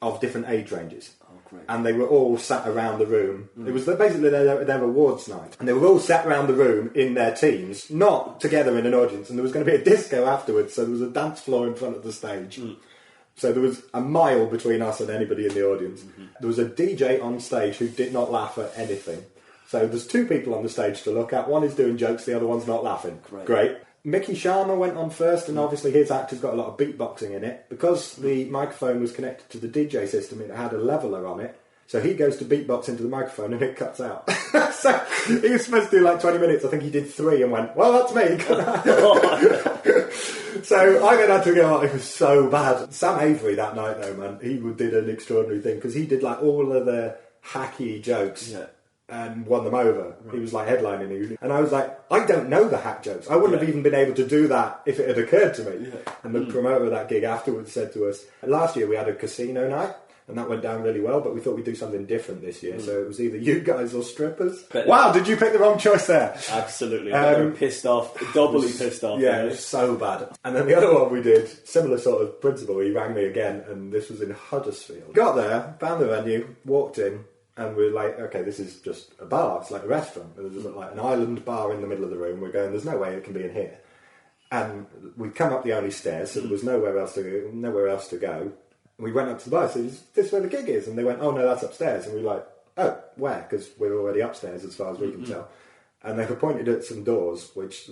of different age ranges. Great. And they were all sat around the room. It was basically their awards night. And they were all sat around the room in their teams, not together in an audience. And there was going to be a disco afterwards, so there was a dance floor in front of the stage. So there was a mile between us and anybody in the audience. There was a DJ on stage who did not laugh at anything. So there's 2 people on the stage to look at. One is doing jokes, the other one's not laughing. Great. Mickey Sharma went on first, and obviously his act has got a lot of beatboxing in it. Because the microphone was connected to the DJ system, it had a leveler on it. So he goes to beatbox into the microphone and it cuts out. So he was supposed to do 20 minutes. I think he did 3 and went, "Well, that's me." So I then had to go, it was so bad. Sam Avery that night, though, man, he did an extraordinary thing because he did all of the hacky jokes. And won them over. He was headlining it. And I was like, I don't know the hack jokes. I wouldn't have even been able to do that if it had occurred to me. And the promoter of that gig afterwards said to us, last year we had a casino night, and that went down really well, but we thought we'd do something different this year. So it was either you guys or strippers. Wow, did you pick the wrong choice there? Absolutely. They were pissed off, doubly pissed off. Yeah, it was so bad. And then the other one we did, similar sort of principle, he rang me again, and this was in Huddersfield. Got there, found the venue, walked in, and we're like, okay, this is just a bar. It's like a restaurant. There's an island bar in the middle of the room. We're going, there's no way it can be in here. And we'd come up the only stairs, so there was nowhere else to go. We went up to the bar, so is this where the gig is? And they went, "Oh no, that's upstairs." And we were like, "Oh, where?" Because we're already upstairs as far as we can tell. And they were pointed at some doors, which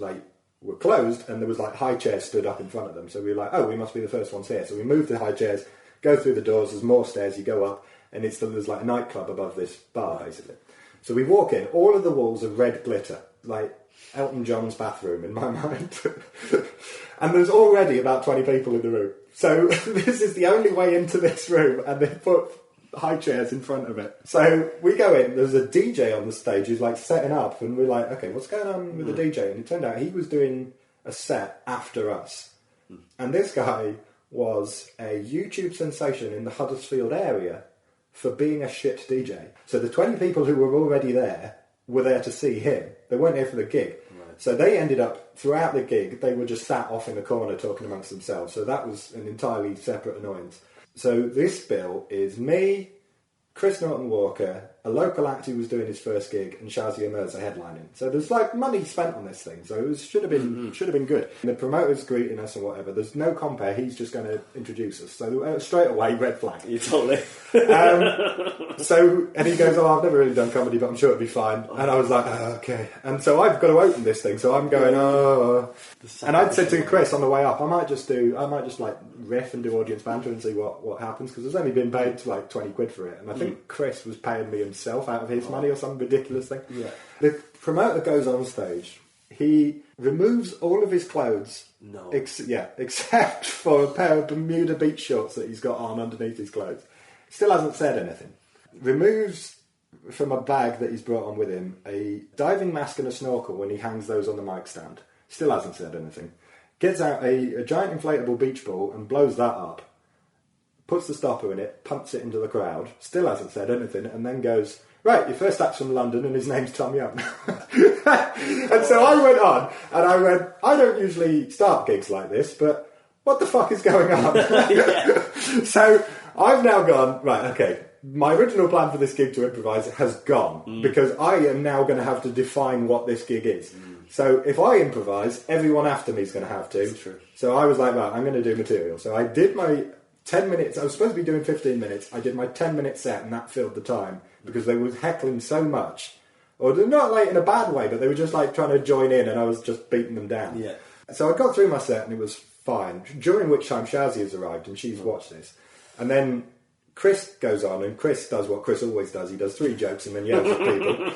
were closed, and there was high chairs stood up in front of them. So we were like, "Oh, we must be the first ones here." So we moved the high chairs, go through the doors, there's more stairs, you go up, and there's a nightclub above this bar, basically. So we walk in, all of the walls are red glitter, like Elton John's bathroom in my mind. And there's already about 20 people in the room. So this is the only way into this room, and they put high chairs in front of it. So we go in, there's a DJ on the stage who's like setting up, and we're like, okay, what's going on with the DJ? And it turned out he was doing a set after us. And this guy was a YouTube sensation in the Huddersfield area for being a shit DJ. So the 20 people who were already there were there to see him. They weren't there for the gig. Right. So they ended up, throughout the gig, they were just sat off in the corner talking amongst themselves. So that was an entirely separate annoyance. So this bill is me, Chris Norton-Walker, a local actor who was doing his first gig, and Shazia Mirza headlining. So there's like money spent on this thing. So it should have been good. And the promoter's greeting us and whatever. There's no compare. He's just going to introduce us. So straight away, red flag. You totally. And he goes, "Oh, I've never really done comedy, but I'm sure it'll be fine." And I was like, "Oh, okay." And so I've got to open this thing. So I'm going, "Oh." And I'd said to Chris on the way up, I might just like riff and do audience banter and see what happens, because there's only been paid to like 20 quid for it. And I think Chris was paying me himself out of his money or some ridiculous thing. Yeah. The promoter goes on stage. He removes all of his clothes. No. Except for a pair of Bermuda beach shorts that he's got on underneath his clothes. Still hasn't said anything. Removes from a bag that he's brought on with him a diving mask and a snorkel when he hangs those on the mic stand. Still hasn't said anything. Gets out a giant inflatable beach ball and blows that up. Puts the stopper in it, pumps it into the crowd. Still hasn't said anything, and then goes, "Right, your first act's from London, and his name's Tom Young." And so I went on, and I went, "I don't usually start gigs like this, but what the fuck is going on?" So I've now gone, right, okay, my original plan for this gig to improvise has gone, because I am now going to have to define what this gig is. So if I improvise, everyone after me is going to have to. That's true. So I was like, right, I'm going to do material. So I did my 10 minutes. I was supposed to be doing 15 minutes. I did my 10-minute set, and that filled the time, because they were heckling so much. Or they're not like in a bad way, but they were just like trying to join in, and I was just beating them down. Yeah. So I got through my set, and it was fine. During which time Shazzy has arrived, and she's watched this. And then Chris goes on, and Chris does what Chris always does. He does 3 jokes and then yells at people.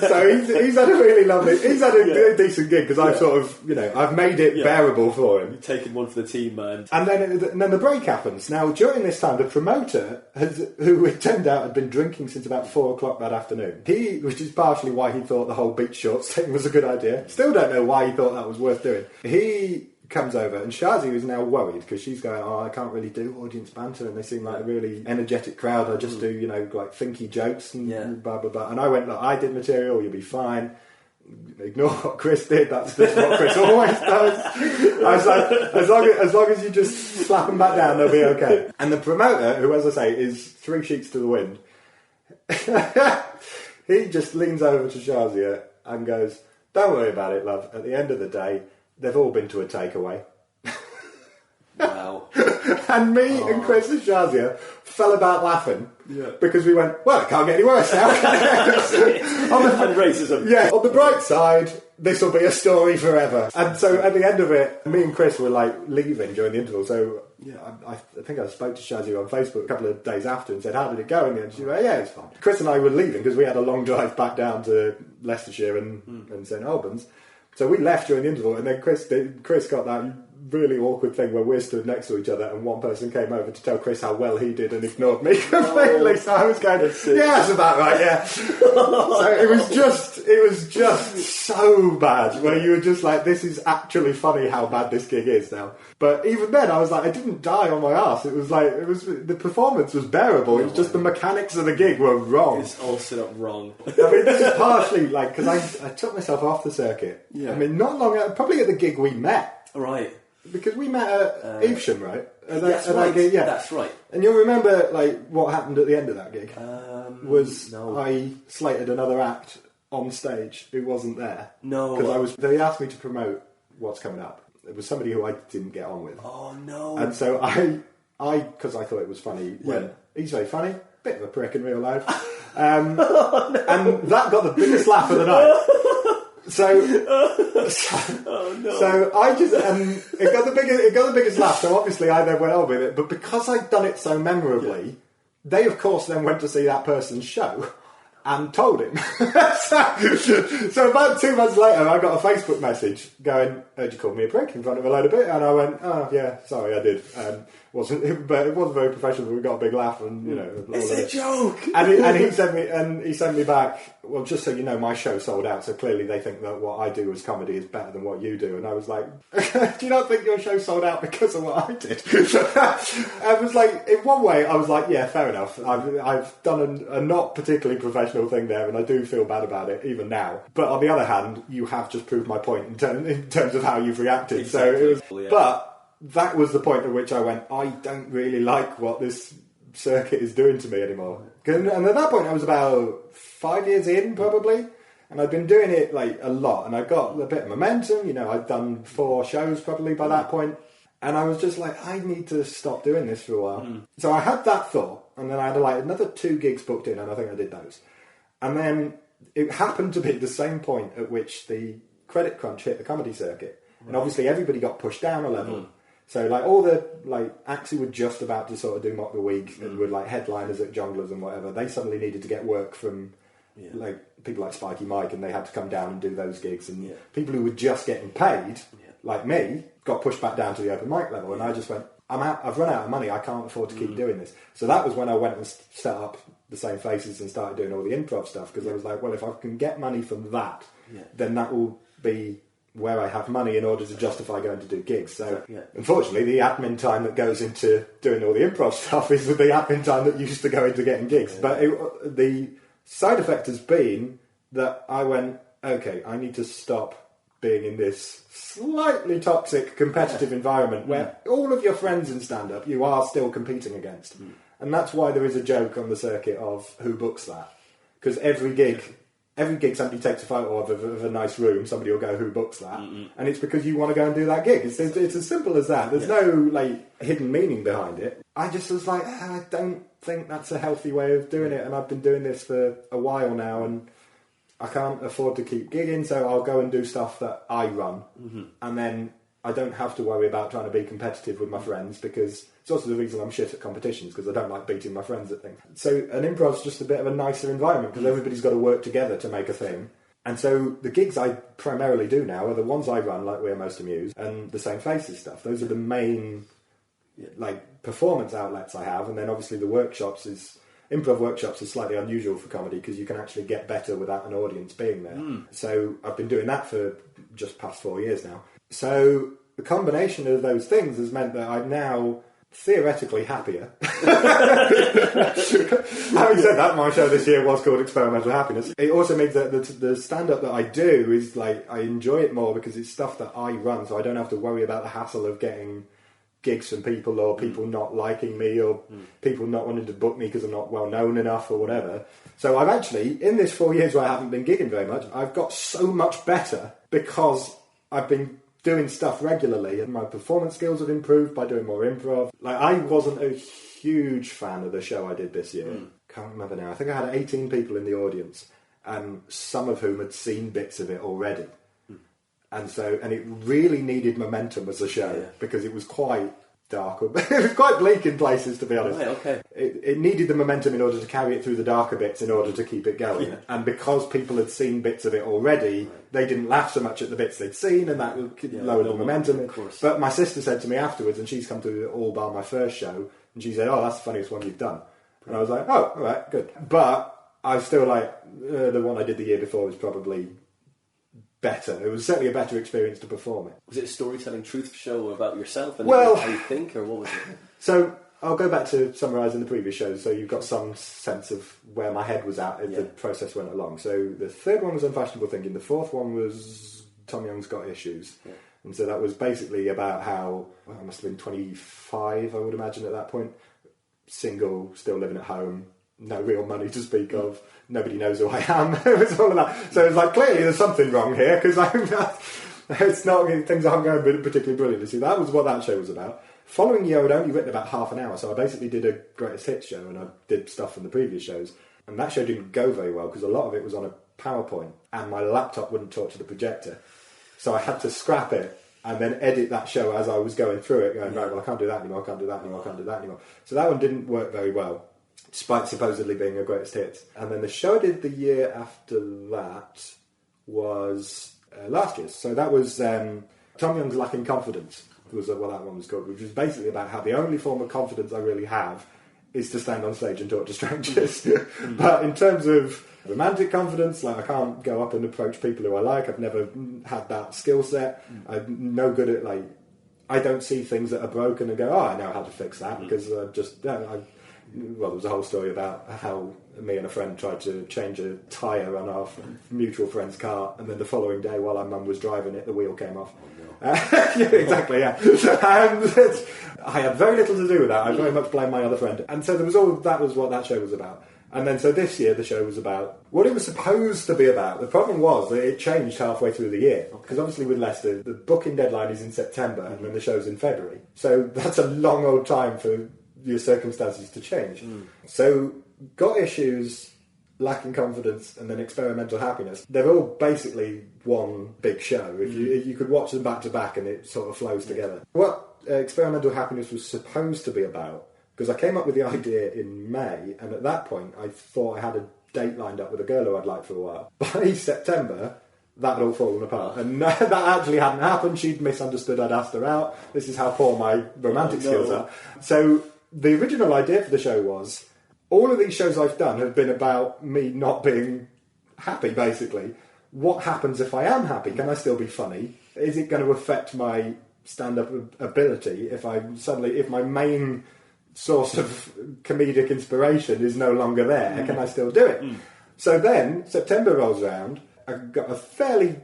So he's had a really lovely, a decent gig, because I've sort of, I've made it bearable for him. You've taken one for the team, man. And then the break happens. Now, during this time, the promoter, who it turned out had been drinking since about 4 o'clock that afternoon, which is partially why he thought the whole beach shorts thing was a good idea. Still don't know why he thought that was worth doing. He comes over, and Shazi is now worried, because she's going, "Oh, I can't really do audience banter, and they seem like a really energetic crowd. I just do, like thinky jokes and blah blah blah." And I went, "Look, I did material. You'll be fine. Ignore what Chris did. That's just what Chris always does." I was like, as long as you just slap them back down, they'll be okay. And the promoter, who, as I say, is 3 sheets to the wind, he just leans over to Shazia and goes, "Don't worry about it, love. At the end of the day, they've all been to a takeaway." Wow. And me and Chris and Shazia fell about laughing, because we went, "Well, it can't get any worse now." And racism. Yeah, on the bright side, this will be a story forever. And so at the end of it, me and Chris were like leaving during the interval. So I think I spoke to Shazia on Facebook a couple of days after and said, "How did it go?" And she went, "Yeah, it's fine." Chris and I were leaving because we had a long drive back down to Leicestershire and St Albans. So we left during the interval, and then Chris got that really awkward thing where we're stood next to each other, and one person came over to tell Chris how well he did and ignored me completely. So I was going, "Yeah, that's about right, yeah." So it was just so bad, where you were just like, this is actually funny how bad this gig is now. But even then, I was like, I didn't die on my arse. The performance was bearable. It was just the mechanics of the gig were wrong. It's all set up wrong. I mean, this is partially like, because I took myself off the circuit. Yeah. I mean, not long, probably at the gig we met. Right. Because we met at Evesham, right? That's right. Gig, yeah. That's right. And you'll remember, like, what happened at the end of that gig? No. I slated another act on stage who wasn't there. No. Because they asked me to promote what's coming up. It was somebody who I didn't get on with. Oh, no. And so because I thought it was funny, went, "He's very funny, bit of a prick in real life." And that got the biggest laugh of the night. So I just it got the biggest laugh. So obviously I then went on with it, but because I'd done it so memorably, they of course then went to see that person's show, and told him. So about 2 months later, I got a Facebook message going, heard you called me a prick in front of a load of people. And I went, oh, yeah, sorry, I did. But it wasn't very professional. We got a big laugh and, It's a joke! And he sent me back, well, just so you know, my show sold out, so clearly they think that what I do as comedy is better than what you do. And I was like, do you not think your show sold out because of what I did? I was like, in one way, I was like, yeah, fair enough. I've done a not particularly professional thing there, and I do feel bad about it, even now. But on the other hand, you have just proved my point in terms of how you've reacted. Exactly. So it was, but that was the point at which I went, I don't really like what this circuit is doing to me anymore. And at that point, I was about 5 years in, probably. And I'd been doing it like a lot, and I got a bit of momentum. I'd done 4 shows probably by that point. And I was just like, I need to stop doing this for a while. So I had that thought, and then I had like another 2 gigs booked in, and I think I did those. And then it happened to be the same point at which the credit crunch hit the comedy circuit. And obviously everybody got pushed down a level. So like all the acts who were just about to sort of do Mock the Week and were like headliners at Jongleurs and whatever, they suddenly needed to get work from like people like Spiky Mike, and they had to come down and do those gigs. And people who were just getting paid, like me, got pushed back down to the open mic level. And I just went, I'm out. I've run out of money. I can't afford to keep doing this. So that was when I went and set up the Same Faces and started doing all the improv stuff, because I was like, well, if I can get money from that, then that will be where I have money in order to justify going to do gigs. So unfortunately, the admin time that goes into doing all the improv stuff is the admin time that used to go into getting gigs. But the side effect has been that I went, okay, I need to stop being in this slightly toxic competitive environment where all of your friends in stand-up you are still competing against. And that's why there is a joke on the circuit of who books that. Because every gig somebody takes a photo of a nice room, somebody will go, who books that? And it's because you want to go and do that gig. It's as simple as that. There's no hidden meaning behind it. I just was like, I don't think that's a healthy way of doing it, and I've been doing this for a while now, and I can't afford to keep gigging, so I'll go and do stuff that I run, and then I don't have to worry about trying to be competitive with my friends, because it's also the reason I'm shit at competitions, because I don't like beating my friends at things. So an improv's just a bit of a nicer environment, because everybody's got to work together to make a thing. And so the gigs I primarily do now are the ones I run, like We're Most Amused, and the Same Faces stuff. Those are the main performance outlets I have, and then obviously the workshops improv workshops is slightly unusual for comedy, because you can actually get better without an audience being there. So I've been doing that for just past 4 years now. So the combination of those things has meant that I'm now theoretically happier. Having said that, my show this year was called Experimental Happiness. It also means that the stand-up that I do is I enjoy it more because it's stuff that I run, so I don't have to worry about the hassle of getting gigs from people, or people not liking me, or people not wanting to book me because I'm not well known enough or whatever. So I've actually, in this 4 years where I haven't been gigging very much, I've got so much better because I've been doing stuff regularly, and my performance skills have improved by doing more improv. I wasn't a huge fan of the show I did this year. Can't remember now. I think I had 18 people in the audience, and some of whom had seen bits of it already. And it really needed momentum as a show, because it was quite dark. It was quite bleak in places, to be honest. Right, okay. It needed the momentum in order to carry it through the darker bits in order to keep it going. Yeah. And because people had seen bits of it already, they didn't laugh so much at the bits they'd seen, and that lowered the momentum. Of course. But my sister said to me afterwards, and she's come to all bar my first show, and she said, "Oh, that's the funniest one you've done." And I was like, "Oh, all right, good." But I still the one I did the year before was probably better. It was certainly a better experience to perform it. Was it a storytelling truth show about yourself and how you think, or what was it? So I'll go back to summarising the previous shows, so you've got some sense of where my head was at as the process went along. So the third one was Unfashionable Thinking. The fourth one was Tom Young's Got Issues. Yeah. And so that was basically about how, I must have been 25, I would imagine, at that point. Single, still living at home, no real money to speak of. Nobody knows who I am. It was all of that. So it was clearly there's something wrong here, because it's not, things aren't going particularly brilliantly. So that was what that show was about. Following year, I'd only written about half an hour, so I basically did a greatest hits show, and I did stuff from the previous shows. And that show didn't go very well, because a lot of it was on a PowerPoint, and my laptop wouldn't talk to the projector. So I had to scrap it and then edit that show as I was going through it, going, right, well, I can't do that anymore, I can't do that anymore, I can't do that anymore. So that one didn't work very well. despite supposedly being a greatest hits. And then the show I did the year after that was last year's. So that was Tom Young's Lacking Confidence, was what that one was called, which was basically about how the only form of confidence I really have is to stand on stage and talk to strangers. But in terms of romantic confidence, like I can't go up and approach people who I like. I've never had that skill set. I'm no good at like, I don't see things that are broken and go, oh, I know how to fix that, because well, there was a whole story about how me and a friend tried to change a tyre on our mutual friend's car, and then the following day, while our mum was driving it, the wheel came off. Yeah, exactly, yeah. I had very little to do with that. I very much blame my other friend. And so that was what that show was about. And then so this year the show was about what it was supposed to be about. The problem was that it changed halfway through the year. Because obviously with Leicester, the booking deadline is in September and then the show's in February. So that's a long old time for your circumstances to change. So Got Issues, Lacking Confidence, and then Experimental Happiness, they're all basically one big show. If you could watch them back to back and it sort of flows together. What Experimental Happiness was supposed to be about, because I came up with the idea in May, and at that point I thought I had a date lined up with a girl who I'd liked for a while. By September, that had all fallen apart, and that actually hadn't happened. She'd misunderstood I'd asked her out. This is how poor my romantic skills are. So the original idea for the show was, all of these shows I've done have been about me not being happy, basically. What happens if I am happy? Can I still be funny? Is it going to affect my stand-up ability if my main source of comedic inspiration is no longer there? Can I still do it? So then, September rolls around, I got a fairly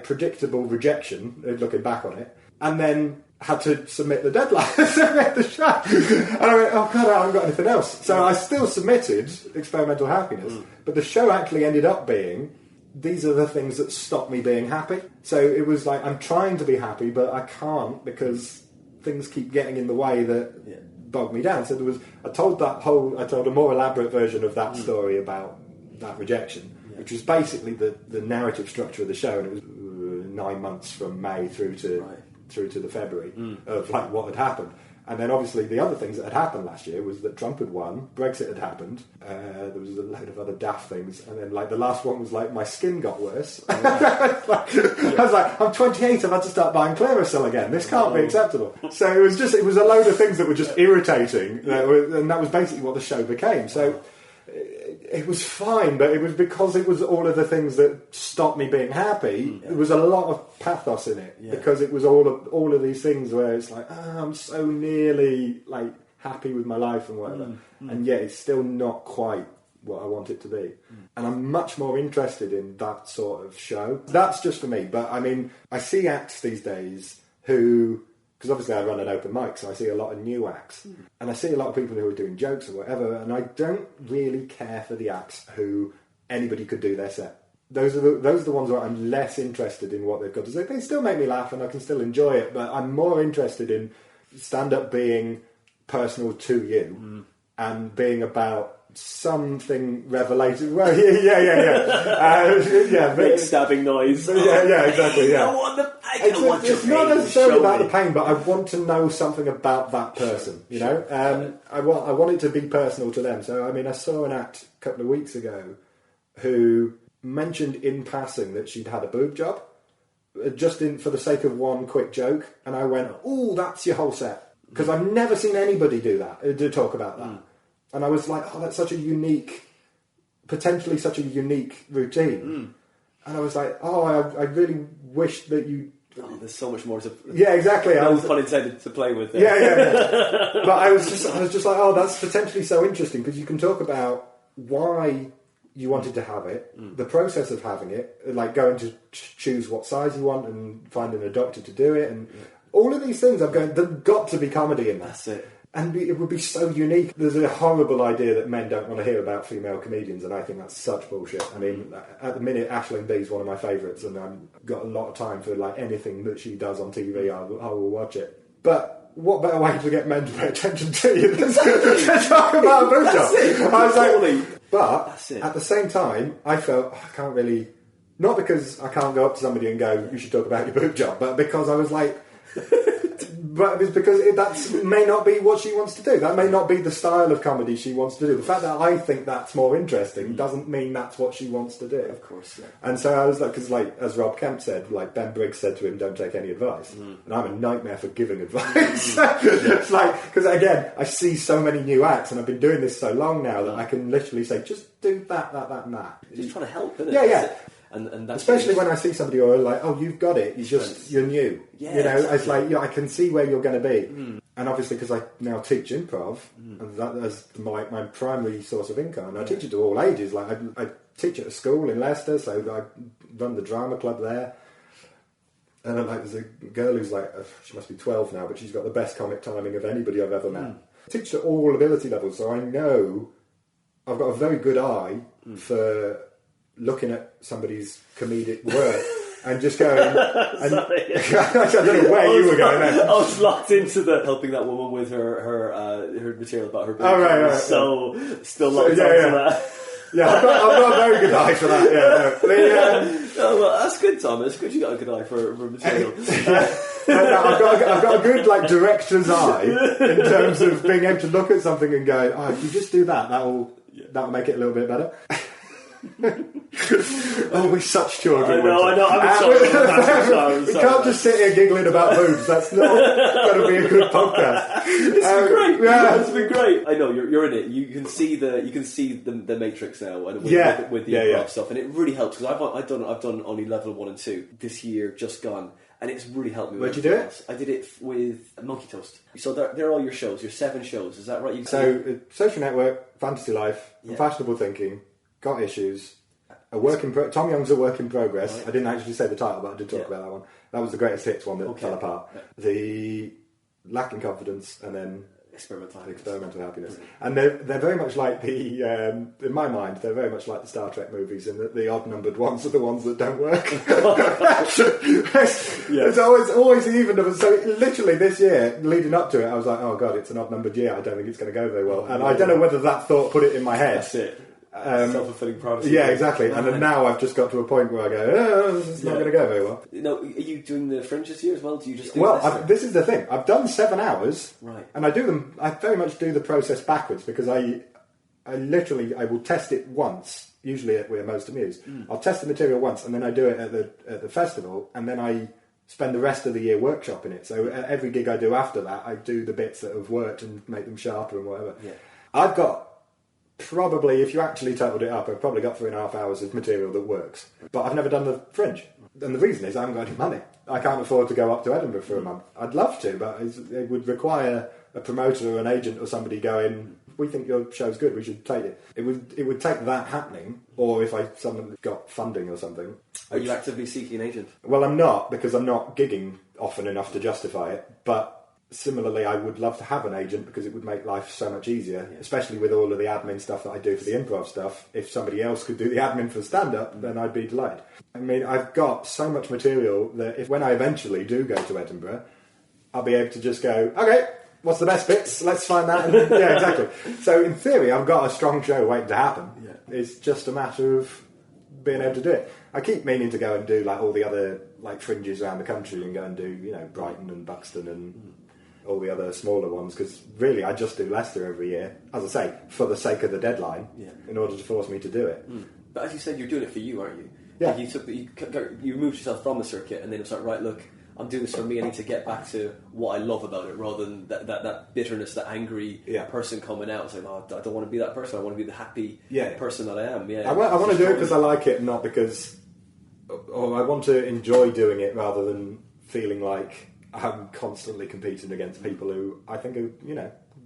predictable rejection, looking back on it, and then had to submit the deadline, submit the show. And I went, oh God, I haven't got anything else. So I still submitted Experimental Happiness, but the show actually ended up being, these are the things that stop me being happy. So it was like, I'm trying to be happy, but I can't because things keep getting in the way that bog me down. So I told a more elaborate version of that story about that rejection, which was basically the narrative structure of the show, and it was 9 months from May through to the February of what had happened. And then obviously the other things that had happened last year was that Trump had won, Brexit had happened, there was a load of other daft things, and then the last one was my skin got worse. I was like, I'm 28, I've had to start buying Clearasil again, this can't be acceptable. So it was a load of things that were just irritating, and that was basically what the show became. So it was fine, but it was because it was all of the things that stopped me being happy. There was a lot of pathos in it, because it was all of these things where it's like, I'm so nearly happy with my life and whatever, and yet it's still not quite what I want it to be. And I'm much more interested in that sort of show. That's just for me, but I mean, I see acts these days who, because obviously I run an open mic, so I see a lot of new acts. And I see a lot of people who are doing jokes or whatever, and I don't really care for the acts who anybody could do their set. Those are the ones where I'm less interested in what they've got to say. They still make me laugh and I can still enjoy it, but I'm more interested in stand-up being personal to you and being about something revelation. Well, Big stabbing noise. Yeah, exactly. Yeah. I don't want it's not necessarily about the pain, but I want to know something about that person. You know, I want it to be personal to them. So I mean, I saw an act a couple of weeks ago who mentioned in passing that she'd had a boob job, just for the sake of one quick joke, and I went, "Oh, that's your whole set," because I've never seen anybody do that, to talk about that. And I was like, oh, that's potentially such a unique routine. And I was like, oh, I really wish that you... Oh, there's so much more to... Yeah, exactly. No pun intended to play with. Yeah. But I was just like, oh, that's potentially so interesting, because you can talk about why you wanted to have it, the process of having it, like going to choose what size you want and finding a doctor to do it, and all of these things, there's got to be comedy in that. That's it. And it would be so unique. There's a horrible idea that men don't want to hear about female comedians, and I think that's such bullshit. I mean, at the minute, Aisling B's one of my favourites, and I've got a lot of time for anything that she does on TV. I will watch it. But what better way to get men to pay attention to you than to talk about a boob job? I was like, but at the same time, I felt I can't really. Not because I can't go up to somebody and go, "You should talk about your boob job," but because I was like, But it's because that may not be what she wants to do. That may not be the style of comedy she wants to do. The fact that I think that's more interesting doesn't mean that's what she wants to do. Of course, yeah. And so I was like, because like as Rob Kemp said, like Ben Briggs said to him, "Don't take any advice." And I'm a nightmare for giving advice. It's like, because again, I see so many new acts, and I've been doing this so long now that I can literally say, just do that, and that. Just trying to help, isn't it? Yeah. And that's especially when I see somebody who are like, "Oh, you've got it. You're new." Yeah, you know, exactly. It's like, I can see where you're going to be. And obviously, because I now teach improv, and that is my primary source of income, and I teach it to all ages. Like I teach at a school in Leicester, so I run the drama club there. And there's a girl who's like, she must be 12 now, but she's got the best comic timing of anybody I've ever met. I teach at all ability levels, so I know I've got a very good eye for looking at somebody's comedic work and just going... I don't know where you were going there. I was locked into helping that woman with her material about her boobs. Oh, right. Still locked into that. Yeah, I've got a very good eye for that. Oh, well, that's good, Tom. It's good you got a good eye for material. I've got a good director's eye in terms of being able to look at something and go, if you just do that, that'll make it a little bit better. We're such children. I know. I'm we can't just sit here giggling about boobs. That's not going to be a good podcast. It's been great. Yeah, it's been great. I know you're in it. You can see the Matrix now, and with the improv stuff, and it really helps because I've done only level 1 and 2 this year, just gone. And it's really helped me. Where'd you do it? I did it with Monkey Toast. So they're all your shows, your 7 shows. Is that right? Social Network, Fantasy Life, Unfashionable Thinking, Got Issues, Tom Young's A Work in Progress. Right. I didn't actually say the title, but I did talk about that one. That was the greatest hits one that fell apart. Yeah. The Lacking Confidence, and then Experimental Happiness. And they're very much like the, in my mind, they're very much like the Star Trek movies in that the odd-numbered ones are the ones that don't work. It's always even. So literally this year, leading up to it, I was like, oh God, it's an odd-numbered year. I don't think it's going to go very well. And I don't know whether that thought put it in my head. That's it. Self-fulfilling prophecy. Yeah, exactly. And then now I've just got to a point where I go, it's not going to go very well. No, are you doing the Fringe this year as well? Do you just do this is the thing. I've done 7 hours, right? And I very much do the process backwards because I will test it once. Usually at We're Most Amused, I'll test the material once, and then I do it at the festival, and then I spend the rest of the year workshopping it. So at every gig I do after that, I do the bits that have worked and make them sharper and whatever. Yeah. I've got probably, if you actually totaled it up, I've probably got 3.5 hours of material that works. But I've never done the Fringe. And the reason is I haven't got any money. I can't afford to go up to Edinburgh for a month. I'd love to, but it would require a promoter or an agent or somebody going, we think your show's good, we should take it. It would take that happening, or if someone got funding or something. Are you actively seeking an agent? Well, I'm not, because I'm not gigging often enough to justify it, but similarly, I would love to have an agent because it would make life so much easier, especially with all of the admin stuff that I do for the improv stuff. If somebody else could do the admin for stand-up, then I'd be delighted. I mean, I've got so much material that when I eventually do go to Edinburgh, I'll be able to just go, okay, what's the best bits? Let's find that. Yeah, exactly. So in theory, I've got a strong show waiting to happen. Yeah. It's just a matter of being able to do it. I keep meaning to go and do all the other fringes around the country and go and do Brighton and Buxton and all the other smaller ones, because really I just do Leicester every year, as I say, for the sake of the deadline, in order to force me to do it. But as you said, you're doing it for you, aren't you? Yeah. You removed yourself from the circuit, and then it's like, right, look, I'm doing this for me. I need to get back to what I love about it, rather than that bitterness, that angry person coming out and saying, "Oh, I don't want to be that person. I want to be the happy person that I am." Yeah, I want to do it because I like it, not because, or I want to enjoy doing it rather than feeling like I'm constantly competing against people who I think are,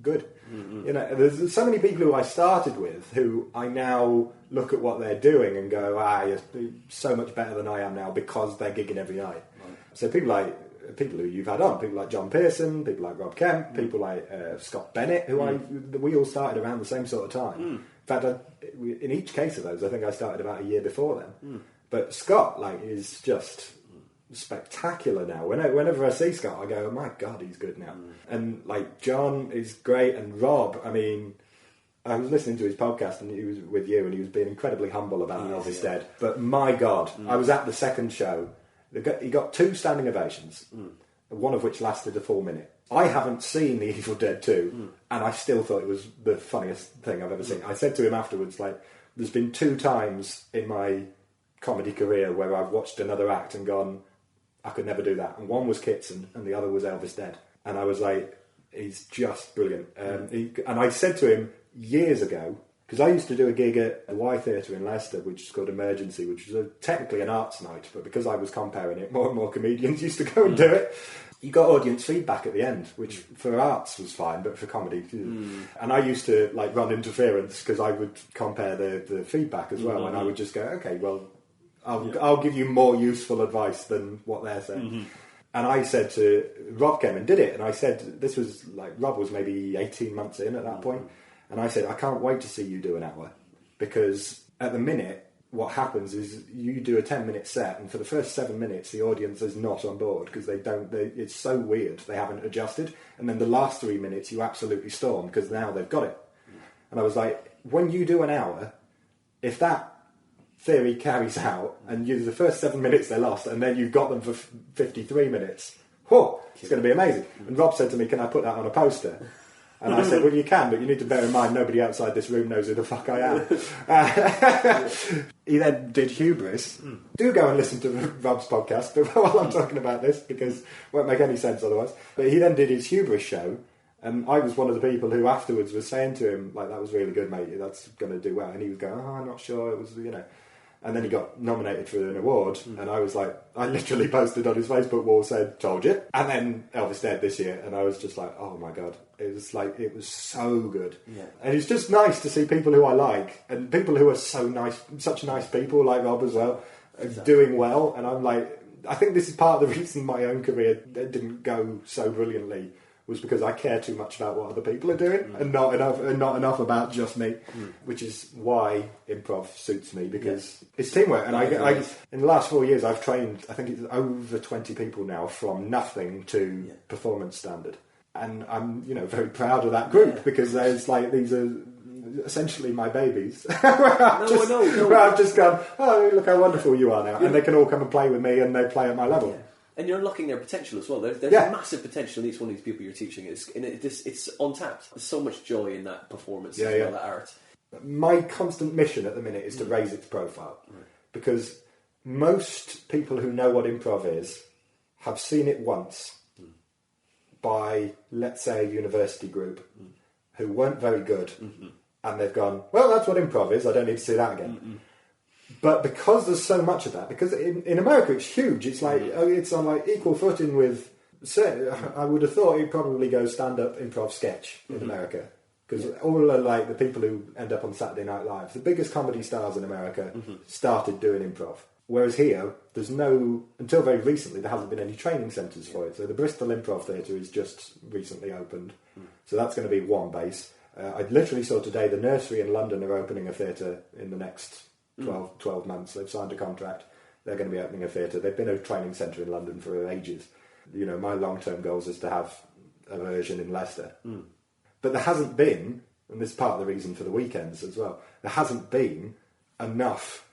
good. Mm-hmm. There's so many people who I started with who I now look at what they're doing and go, you're so much better than I am now because they're gigging every night. Right. So people who you've had on, people like John Pearson, people like Rob Kemp, people like Scott Bennett, who we all started around the same sort of time. In fact, in each case of those, I think I started about a year before them. But Scott, is just spectacular now. Whenever I see Scott, I go, oh my God, he's good now. And John is great, and Rob, I mean, I was listening to his podcast and he was with you and he was being incredibly humble about Elvis Dead. But my God, I was at the second show. He got 2 standing ovations. one of which lasted a full minute. I haven't seen The Evil Dead 2, and I still thought it was the funniest thing I've ever seen. I said to him afterwards, like, there's been 2 times in my comedy career where I've watched another act and gone, I could never do that. And one was Kitson, and the other was Elvis Dead. And I was like, he's just brilliant. And I said to him years ago, because I used to do a gig at the Y Theatre in Leicester, which is called Emergency, which was technically an arts night, but because I was comparing it, more and more comedians used to go and do it. You got audience feedback at the end, which for arts was fine, but for comedy... And I used to like run interference because I would compare the feedback as well, and I would just go, okay, well, I'll give you more useful advice than what they're saying. And I said to... Rob came and did it, and I said, this was like... Rob was maybe 18 months in at that point, and I said, I can't wait to see you do an hour, because at the minute... what happens is you do a 10-minute set, and for the first 7 minutes the audience is not on board because it's so weird, they haven't adjusted, and then the last 3 minutes you absolutely storm because now they've got it. And I was like, when you do an hour, if that theory carries out and you the first 7 minutes they're lost and then you've got them for 53 minutes, whoa, it's going to be amazing. And Rob said to me, can I put that on a poster? And I said, well, you can, but you need to bear in mind nobody outside this room knows who the fuck I am. He then did Hubris. Do go and listen to Rob's podcast but while I'm talking about this, because it won't make any sense otherwise. But he then did his Hubris show, and I was one of the people who afterwards was saying to him, like, that was really good, mate, that's going to do well. And he was going, oh, I'm not sure, it was, you know... And then he got nominated for an award, and I was like, I literally posted on his Facebook wall, said, told you. And then Elvis Dead this year, and I was just like, oh my God. It was so good. Yeah. And it's just nice to see people who I like, and people who are so nice, such nice people, like Rob as well, doing well. And I'm like, I think this is part of the reason my own career didn't go so brilliantly, was because I care too much about what other people are doing and not enough about just me, which is why improv suits me, because it's teamwork. And I in the last 4 years I've trained, I think it's over 20 people now, from nothing to performance standard, and I'm very proud of that group because there's like, these are essentially my babies. where I've just gone, oh, look how wonderful you are now, and they can all come and play with me, and they play at my level. And you're unlocking their potential as well. There's a massive potential in each one of these people you're teaching. It's untapped. There's so much joy in that performance as well, that art. My constant mission at the minute is to raise its profile. Because most people who know what improv is have seen it once by, let's say, a university group who weren't very good. And they've gone, well, that's what improv is, I don't need to see that again. But because there's so much of that, because in America it's huge, it's like it's on like equal footing with. I would have thought it'd probably go stand-up improv sketch in America, because all are like the people who end up on Saturday Night Live. The biggest comedy stars in America started doing improv, whereas here there's no. Until very recently, there hasn't been any training centres for it. So the Bristol Improv Theatre is just recently opened, so that's going to be one base. I literally saw today the Nursery in London are opening a theatre in the next 12 months. They've signed a contract. They're going to be opening a theatre. They've been a training centre in London for ages. My long-term goals is to have a version in Leicester. But there hasn't been, and this is part of the reason for the weekends as well, there hasn't been enough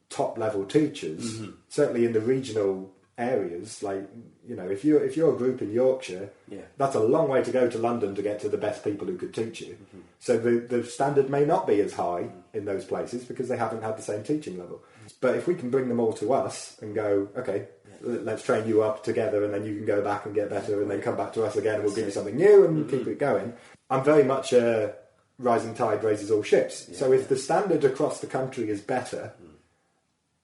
top-level teachers, certainly in the regional areas. Like, if you're a group in Yorkshire, that's a long way to go to London to get to the best people who could teach you. So the standard may not be as high in those places because they haven't had the same teaching level. But if we can bring them all to us and go, okay, let's train you up together, and then you can go back and get better, and then come back to us again, and we'll give you something new, and keep it going. I'm very much a rising tide raises all ships. So if the standard across the country is better,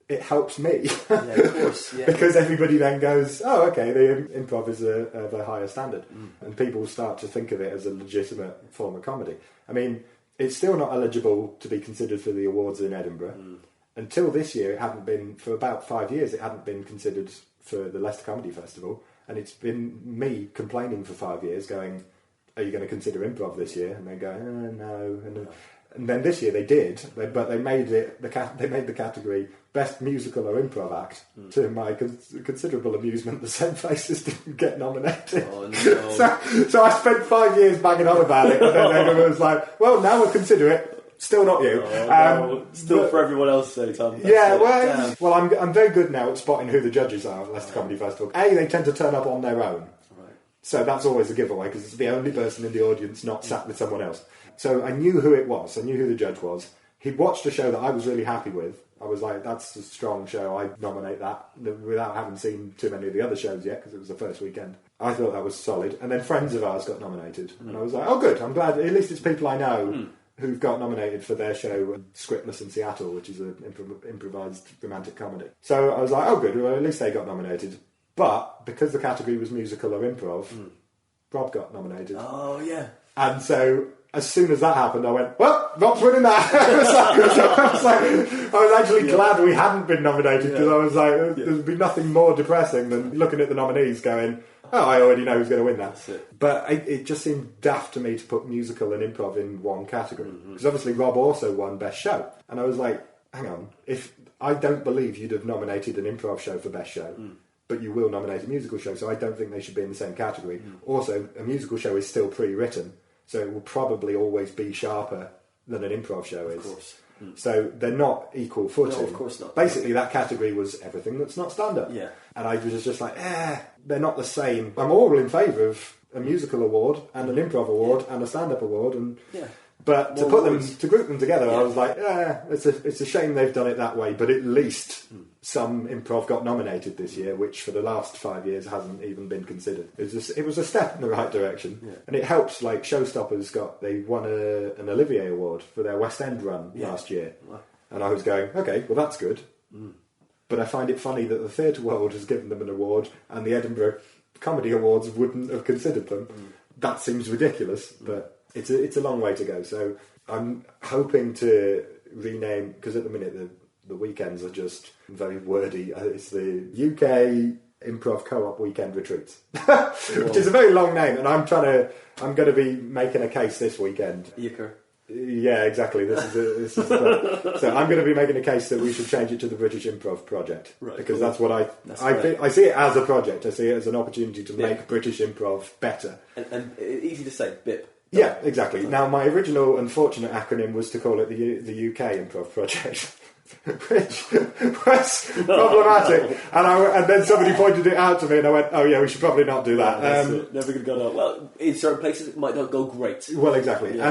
it helps me. Of course. Because everybody then goes, oh, okay, the improv is of a higher standard. And people start to think of it as a legitimate form of comedy. I mean, it's still not eligible to be considered for the awards in Edinburgh. Until this year, it hadn't been, for about 5 years, it hadn't been considered for the Leicester Comedy Festival. And it's been me complaining for 5 years, going, are you going to consider improv this year? And they go, no. And then this year they did, but they made the category Best Musical or Improv Act. To my considerable amusement, the same faces didn't get nominated. Oh, no. so I spent 5 years banging on about it, and then everyone was like, well, now we'll consider it. Still not you. No. Still for everyone else, though, Tom. Well, I'm very good now at spotting who the judges are at Leicester Comedy Festival. A, they tend to turn up on their own. So that's always a giveaway because it's the only person in the audience not sat with someone else. So I knew who it was. I knew who the judge was. He'd watched a show that I was really happy with. I was like, that's a strong show. I'd nominate that without having seen too many of the other shows yet because it was the first weekend. I thought that was solid. And then friends of ours got nominated. And I was like, oh, good. I'm glad. At least it's people I know who've got nominated for their show, Scriptless in Seattle, which is an improvised romantic comedy. So I was like, oh, good. Well, at least they got nominated. But because the category was musical or improv, Rob got nominated. Oh, yeah. And so as soon as that happened, I went, well, Rob's winning that. I was actually glad we hadn't been nominated because I was like, there'd be nothing more depressing than looking at the nominees going, oh, I already know who's going to win that. But it just seemed daft to me to put musical and improv in one category. Because obviously Rob also won Best Show. And I was like, hang on, if I don't believe you'd have nominated an improv show for Best Show, but you will nominate a musical show, so I don't think they should be in the same category. Also, a musical show is still pre-written, so it will probably always be sharper than an improv show is. Of course. So they're not equal footing. No, of course not. Basically, that category was everything that's not stand-up. Yeah. And I was just like, they're not the same. I'm all in favour of a musical award and an improv award and a stand-up award. And but to group them together, I was like, it's a shame they've done it that way. But at least some improv got nominated this year, which for the last 5 years hasn't even been considered. It was a step in the right direction, and it helps. Like Showstoppers they won an Olivier Award for their West End run last year, and I was going, okay, well that's good. But I find it funny that the theatre world has given them an award, and the Edinburgh Comedy Awards wouldn't have considered them. That seems ridiculous, but it's a long way to go. So I'm hoping to rename, because at the minute the weekends are just very wordy. It's the UK Improv Co-op Weekend Retreats, which is a very long name, and I'm going to be making a case this weekend. Yeah, exactly. So I'm going to be making a case that we should change it to the British Improv Project, because that's what I see it as a project. I see it as an opportunity to make British improv better. And easy to say, BIP. Yeah, exactly. Now, my original unfortunate acronym was to call it the UK Improv Project, which was problematic. And then somebody pointed it out to me, and I went, "Oh yeah, we should probably not do that." Never going to go down. Well, in certain places it might not go great. Well, exactly. Yeah.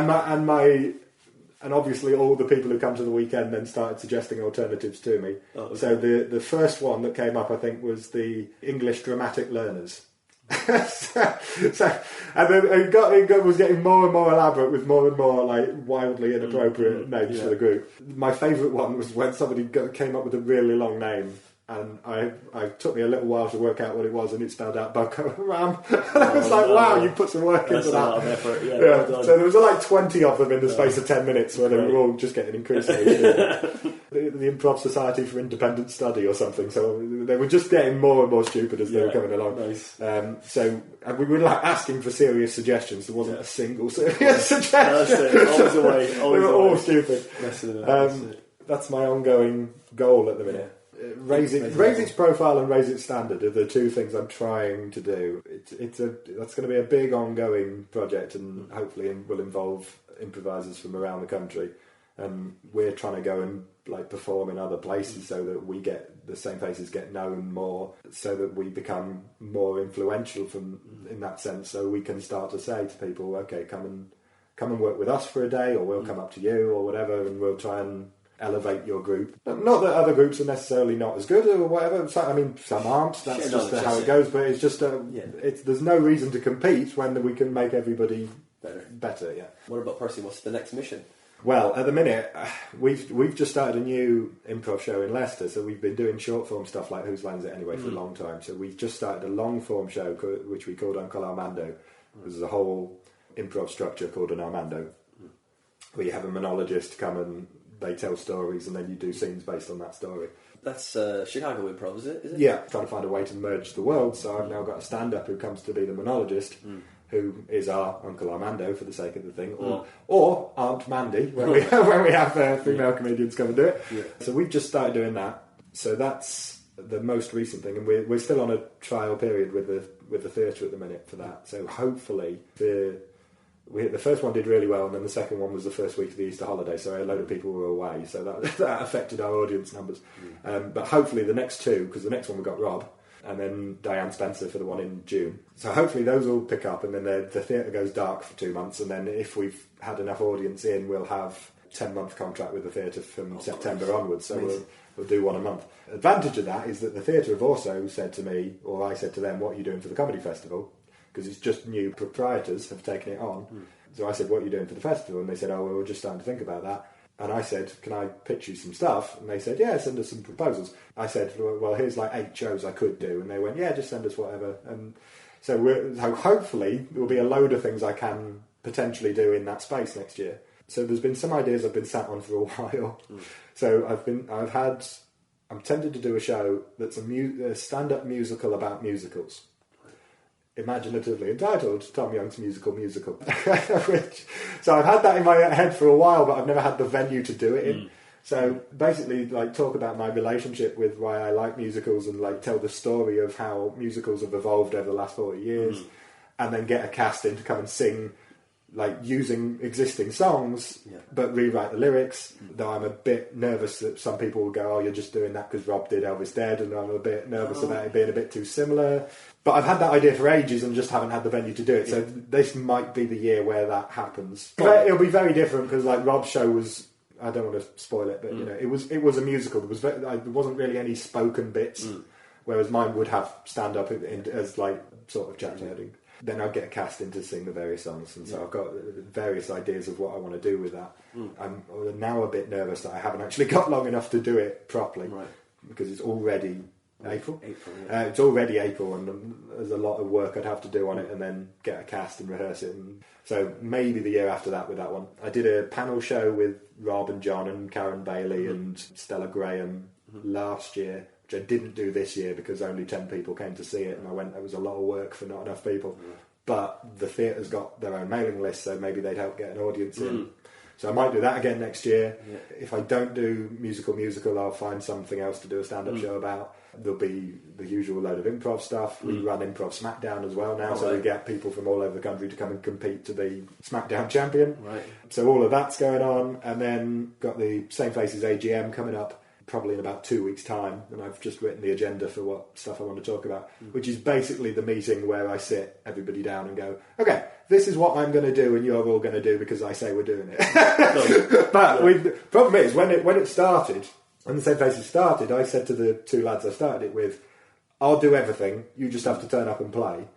And obviously all the people who come to the weekend then started suggesting alternatives to me. Oh, okay. So the first one that came up, I think, was the English Dramatic Learners. And then it was getting more and more elaborate with more and more like wildly inappropriate names for the group. My favourite one was when somebody came up with a really long name, and I took me a little while to work out what it was, and it spelled out Boko Haram. And I was like, wow, you put some work into that. A lot of effort. Yeah, well, so there was like 20 of them in the space of 10 minutes, where they were all just getting increasingly stupid. The Improv Society for Independent Study or something. So they were just getting more and more stupid as they were coming along. Nice. So we were like asking for serious suggestions. There wasn't a single serious suggestion. That's it. Always away. They were all stupid. That's my ongoing goal at the minute. Raise its profile and raise its standard are the two things I'm trying to do. That's going to be a big ongoing project, and hopefully will involve improvisers from around the country. And we're trying to go and like perform in other places so that we get the same places get known more, so that we become more influential in that sense. So we can start to say to people, okay, come and work with us for a day, or we'll come up to you or whatever, and we'll try and elevate your group. Not that other groups are necessarily not as good or whatever. I mean, some aren't. That's just how it goes. But it's just there's no reason to compete when we can make everybody better. Yeah. What about Percy? What's the next mission? Well, at the minute, we've just started a new improv show in Leicester. So we've been doing short form stuff like Whose Land's It Anyway for a long time. So we've just started a long form show which we called Uncle Armando. There's a whole improv structure called an Armando, where you have a monologist come and they tell stories, and then you do scenes based on that story. That's Chicago Improv, is it? Yeah, trying to find a way to merge the world. So I've now got a stand-up who comes to be the monologist, who is our Uncle Armando for the sake of the thing, or Aunt Mandy when we have female comedians come and do it. Yeah. So we've just started doing that. So that's the most recent thing, and we're still on a trial period with the theatre at the minute for that. So hopefully the first one did really well, and then the second one was the first week of the Easter holiday, so a load of people were away, so that affected our audience numbers. But hopefully the next two, because the next one we got Rob, and then Diane Spencer for the one in June. So hopefully those will pick up, and then the theatre goes dark for 2 months, and then if we've had enough audience in, we'll have a 10-month contract with the theatre from September onwards, so we'll do one a month. Advantage of that is that the theatre have also said to me, or I said to them, what are you doing for the comedy festival? Because it's just new proprietors have taken it on. So I said, what are you doing for the festival? And they said, oh, well, we're just starting to think about that. And I said, can I pitch you some stuff? And they said, yeah, send us some proposals. I said, well, here's like 8 shows I could do. And they went, yeah, just send us whatever. And so hopefully there will be a load of things I can potentially do in that space next year. So there's been some ideas I've been sat on for a while. So I'm tempted to do a show that's a stand-up musical about musicals. Imaginatively entitled Tom Young's Musical. So I've had that in my head for a while, but I've never had the venue to do it in. So basically, like, talk about my relationship with why I like musicals, and like tell the story of how musicals have evolved over the last 40 years, and then get a cast in to come and sing, like, using existing songs, but rewrite the lyrics. Though I'm a bit nervous that some people will go, oh, you're just doing that because Rob did Elvis Dead, and I'm a bit nervous about it being a bit too similar. But I've had that idea for ages and just haven't had the venue to do it. So this might be the year where that happens. But it'll be very different because, like, Rob's show was, I don't want to spoil it, but you know, it was a musical. There wasn't really any spoken bits, whereas mine would have stand up as like sort of chapter heading. Then I'll get a cast in to sing the various songs, and so I've got various ideas of what I want to do with that. I'm now a bit nervous that I haven't actually got long enough to do it properly, because it's already April. It's already April, and there's a lot of work I'd have to do on it, and then get a cast and rehearse it. And so maybe the year after that with that one. I did a panel show with Rob and John and Karen Bailey and Stella Graham last year, which I didn't do this year because only 10 people came to see it, and I went, there was a lot of work for not enough people. But the theatre's got their own mailing list, so maybe they'd help get an audience in. So I might do that again next year. If I don't do musical, I'll find something else to do a stand-up show about. There'll be the usual load of improv stuff. We run Improv Smackdown as well now, so we get people from all over the country to come and compete to be Smackdown champion. So all of that's going on, and then got the Same Faces AGM coming up probably in about 2 weeks' time, and I've just written the agenda for what stuff I want to talk about, which is basically the meeting where I sit everybody down and go, okay, this is what I'm going to do and you're all going to do because I say we're doing it. But the problem is, when it started, when the Same Faces started, I said to the 2 lads I started it with, I'll do everything, you just have to turn up and play.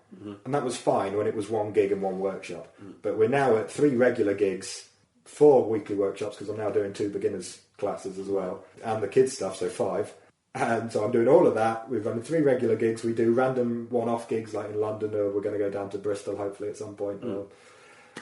And that was fine when it was 1 gig and 1 workshop. But we're now at 3 regular gigs, 4 weekly workshops, because I'm now doing 2 beginners classes as well, and the kids stuff, so 5. And so I'm doing all of that. We've run 3 regular gigs. We do random one-off gigs like in London, or we're going to go down to Bristol hopefully at some point, or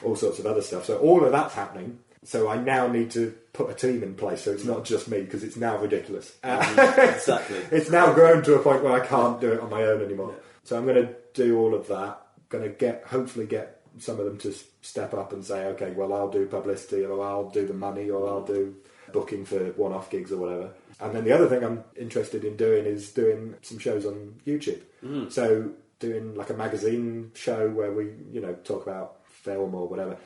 all sorts of other stuff. So all of that's happening. So I now need to put a team in place, so it's not just me, because it's now ridiculous. Exactly. It's now grown to a point where I can't do it on my own anymore. So I'm going to do all of that. Going to hopefully get some of them to step up and say, okay, well, I'll do publicity, or I'll do the money, or I'll do booking for one-off gigs or whatever. And then the other thing I'm interested in doing is doing some shows on YouTube. So doing like a magazine show where we, talk about film or whatever.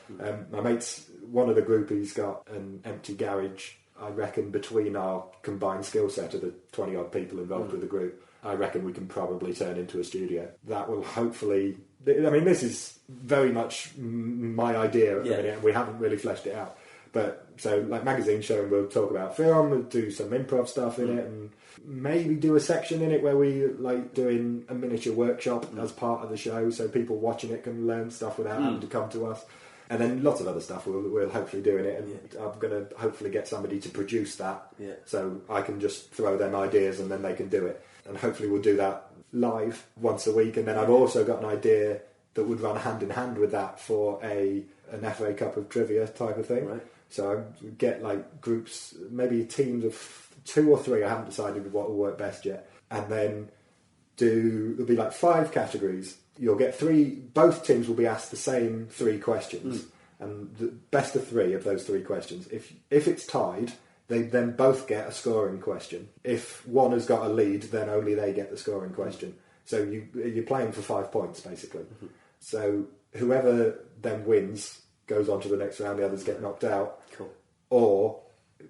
My mate's, one of the groupies, got an empty garage. I reckon between our combined skill set of the 20-odd people involved with the group, I reckon we can probably turn into a studio. That will hopefully... I mean, this is very much my idea at the minute, and we haven't really fleshed it out. But, so, like, magazine show, and we'll talk about film, we'll do some improv stuff in it, and maybe do a section in it where we, like, doing a miniature workshop as part of the show, so people watching it can learn stuff without having to come to us. And then lots of other stuff we'll hopefully do in it, and I'm going to hopefully get somebody to produce that, so I can just throw them ideas and then they can do it. And hopefully we'll do that live once a week. And then I've also got an idea that would run hand in hand with that for an FA Cup of Trivia type of thing. So I get like groups, maybe teams of 2 or 3, I haven't decided what will work best yet. And then there'll be like 5 categories. You'll get 3, both teams will be asked the same 3 questions. And the best of 3 of those 3 questions. If it's tied, they then both get a scoring question. If one has got a lead, then only they get the scoring question. So you're playing for 5 points, basically. So whoever then wins goes on to the next round, the others get knocked out. Or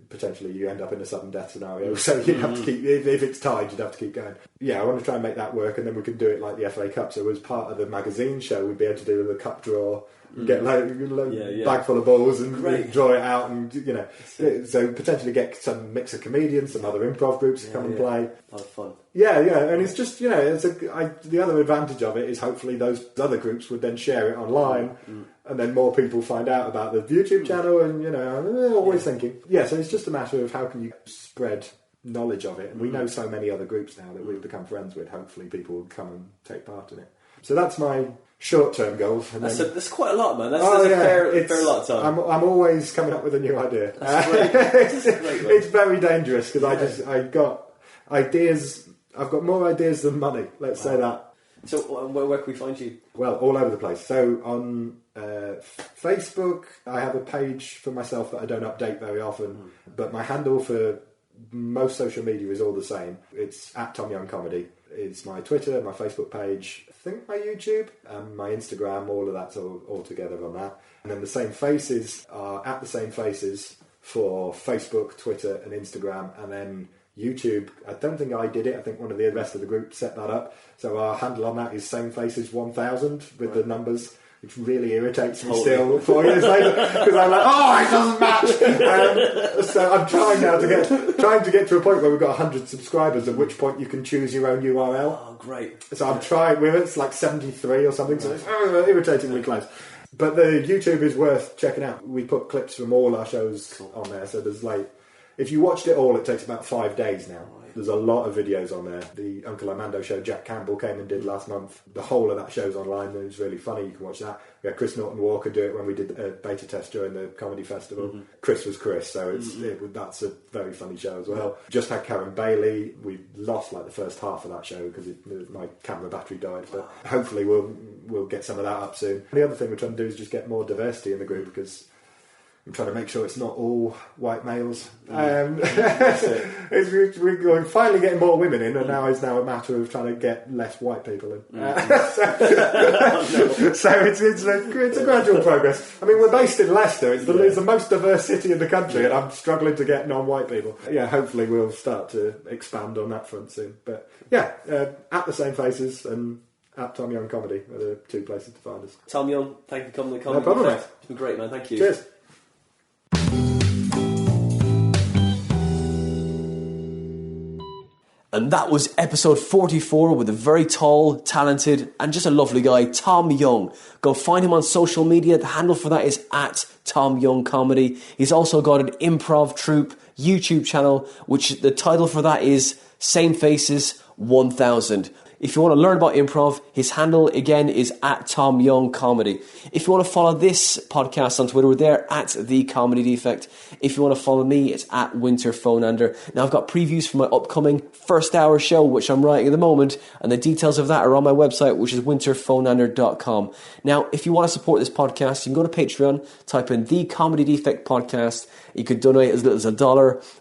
potentially you end up in a sudden death scenario. So you'd have to keep, if it's tied, you'd have to keep going. Yeah, I want to try and make that work, and then we can do it like the FA Cup. So as part of the magazine show, we'd be able to do the cup draw, get a bag full of balls and draw it out, and so potentially get some mix of comedians, some other improv groups to come and play. Have fun. Yeah, and it's just the other advantage of it is hopefully those other groups would then share it online, and then more people find out about the YouTube channel, and always thinking. Yeah, so it's just a matter of how can you spread knowledge of it, and we know so many other groups now that we've become friends with. Hopefully, people will come and take part in it. So that's my short-term goals. That's quite a lot, man. That's a fair lot of time. I'm always coming up with a new idea. That's great. It's very dangerous because I've got ideas. I've got more ideas than money. Let's say that. So where can we find you? Well, all over the place. So on Facebook, I have a page for myself that I don't update very often, but my handle for most social media is all the same. It's at Tom Young Comedy. It's my Twitter, my Facebook page, I think my YouTube, my Instagram, all of that's all together on that. And then the same faces are at the same faces for Facebook, Twitter and Instagram, and then YouTube. I don't think I did it. I think one of the rest of the group set that up. So our handle on that is same faces 1000 with the numbers, which really irritates me still 4 years later, because I'm like, it doesn't match. So I'm trying now to get to a point where we've got 100 subscribers, at which point you can choose your own URL. Oh, great. So I'm trying. It's like 73 or something, so it's irritatingly close. But the YouTube is worth checking out. We put clips from all our shows on there, so there's if you watched it all, it takes about 5 days now. There's a lot of videos on there. The Uncle Armando show Jack Campbell came and did last month. The whole of that show's online, and it was really funny. You can watch that. We had Chris Norton Walker do it when we did a beta test during the comedy festival. Chris was Chris, so that's a very funny show as well. Just had Karen Bailey. We lost the first half of that show because my camera battery died, but hopefully we'll get some of that up soon. The other thing we're trying to do is just get more diversity in the group, because I'm trying to make sure it's not all white males. We're finally getting more women in, and now it's a matter of trying to get less white people in. So it's a gradual progress. I mean, we're based in Leicester. It's the most diverse city in the country, and I'm struggling to get non-white people. Yeah, hopefully we'll start to expand on that front soon. But yeah, at the same faces and at Tom Young Comedy are the two places to find us. Tom Young, thank you for coming to the Comedy. No problem, mate. It's been great, man. Thank you. Cheers. And that was episode 44 with a very tall, talented, and just a lovely guy, Tom Young. Go find him on social media. The handle for that is at Tom Young Comedy. He's also got an improv troupe YouTube channel, which the title for that is Same Faces 1000. If you want to learn about improv, his handle again is at Tom Young Comedy. If you want to follow this podcast on Twitter, we're there at The Comedy Defect. If you want to follow me, it's at Winter Phonander. Now I've got previews for my upcoming first hour show, which I'm writing at the moment, and the details of that are on my website, which is winterphonander.com. Now, if you want to support this podcast, you can go to Patreon, type in The Comedy Defect Podcast. You could donate as little as $1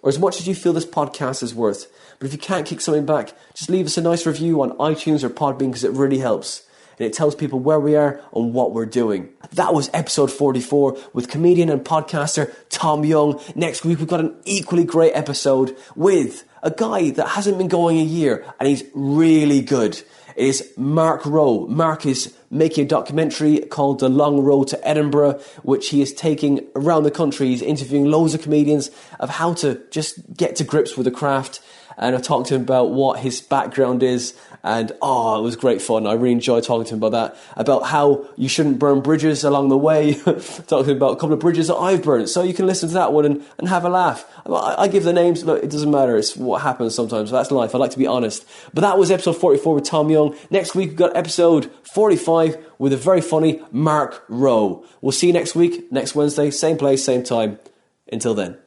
or as much as you feel this podcast is worth. But if you can't kick something back, just leave us a nice review on iTunes or Podbean, because it really helps. And it tells people where we are and what we're doing. That was episode 44 with comedian and podcaster Tom Young. Next week we've got an equally great episode with a guy that hasn't been going a year, and he's really good. It is Mark Rowe. Mark is making a documentary called The Long Road to Edinburgh, which he is taking around the country. He's interviewing loads of comedians of how to just get to grips with the craft. And I talked to him about what his background is, and it was great fun. I really enjoyed talking to him about that, about how you shouldn't burn bridges along the way. Talking about a couple of bridges that I've burnt, so you can listen to that one and have a laugh. I give the names, but it doesn't matter. It's what happens sometimes. That's life. I like to be honest. But that was episode 44 with Tom Young. Next week we've got episode 45 with a very funny Mark Rowe. We'll see you next week, next Wednesday, same place, same time. Until then.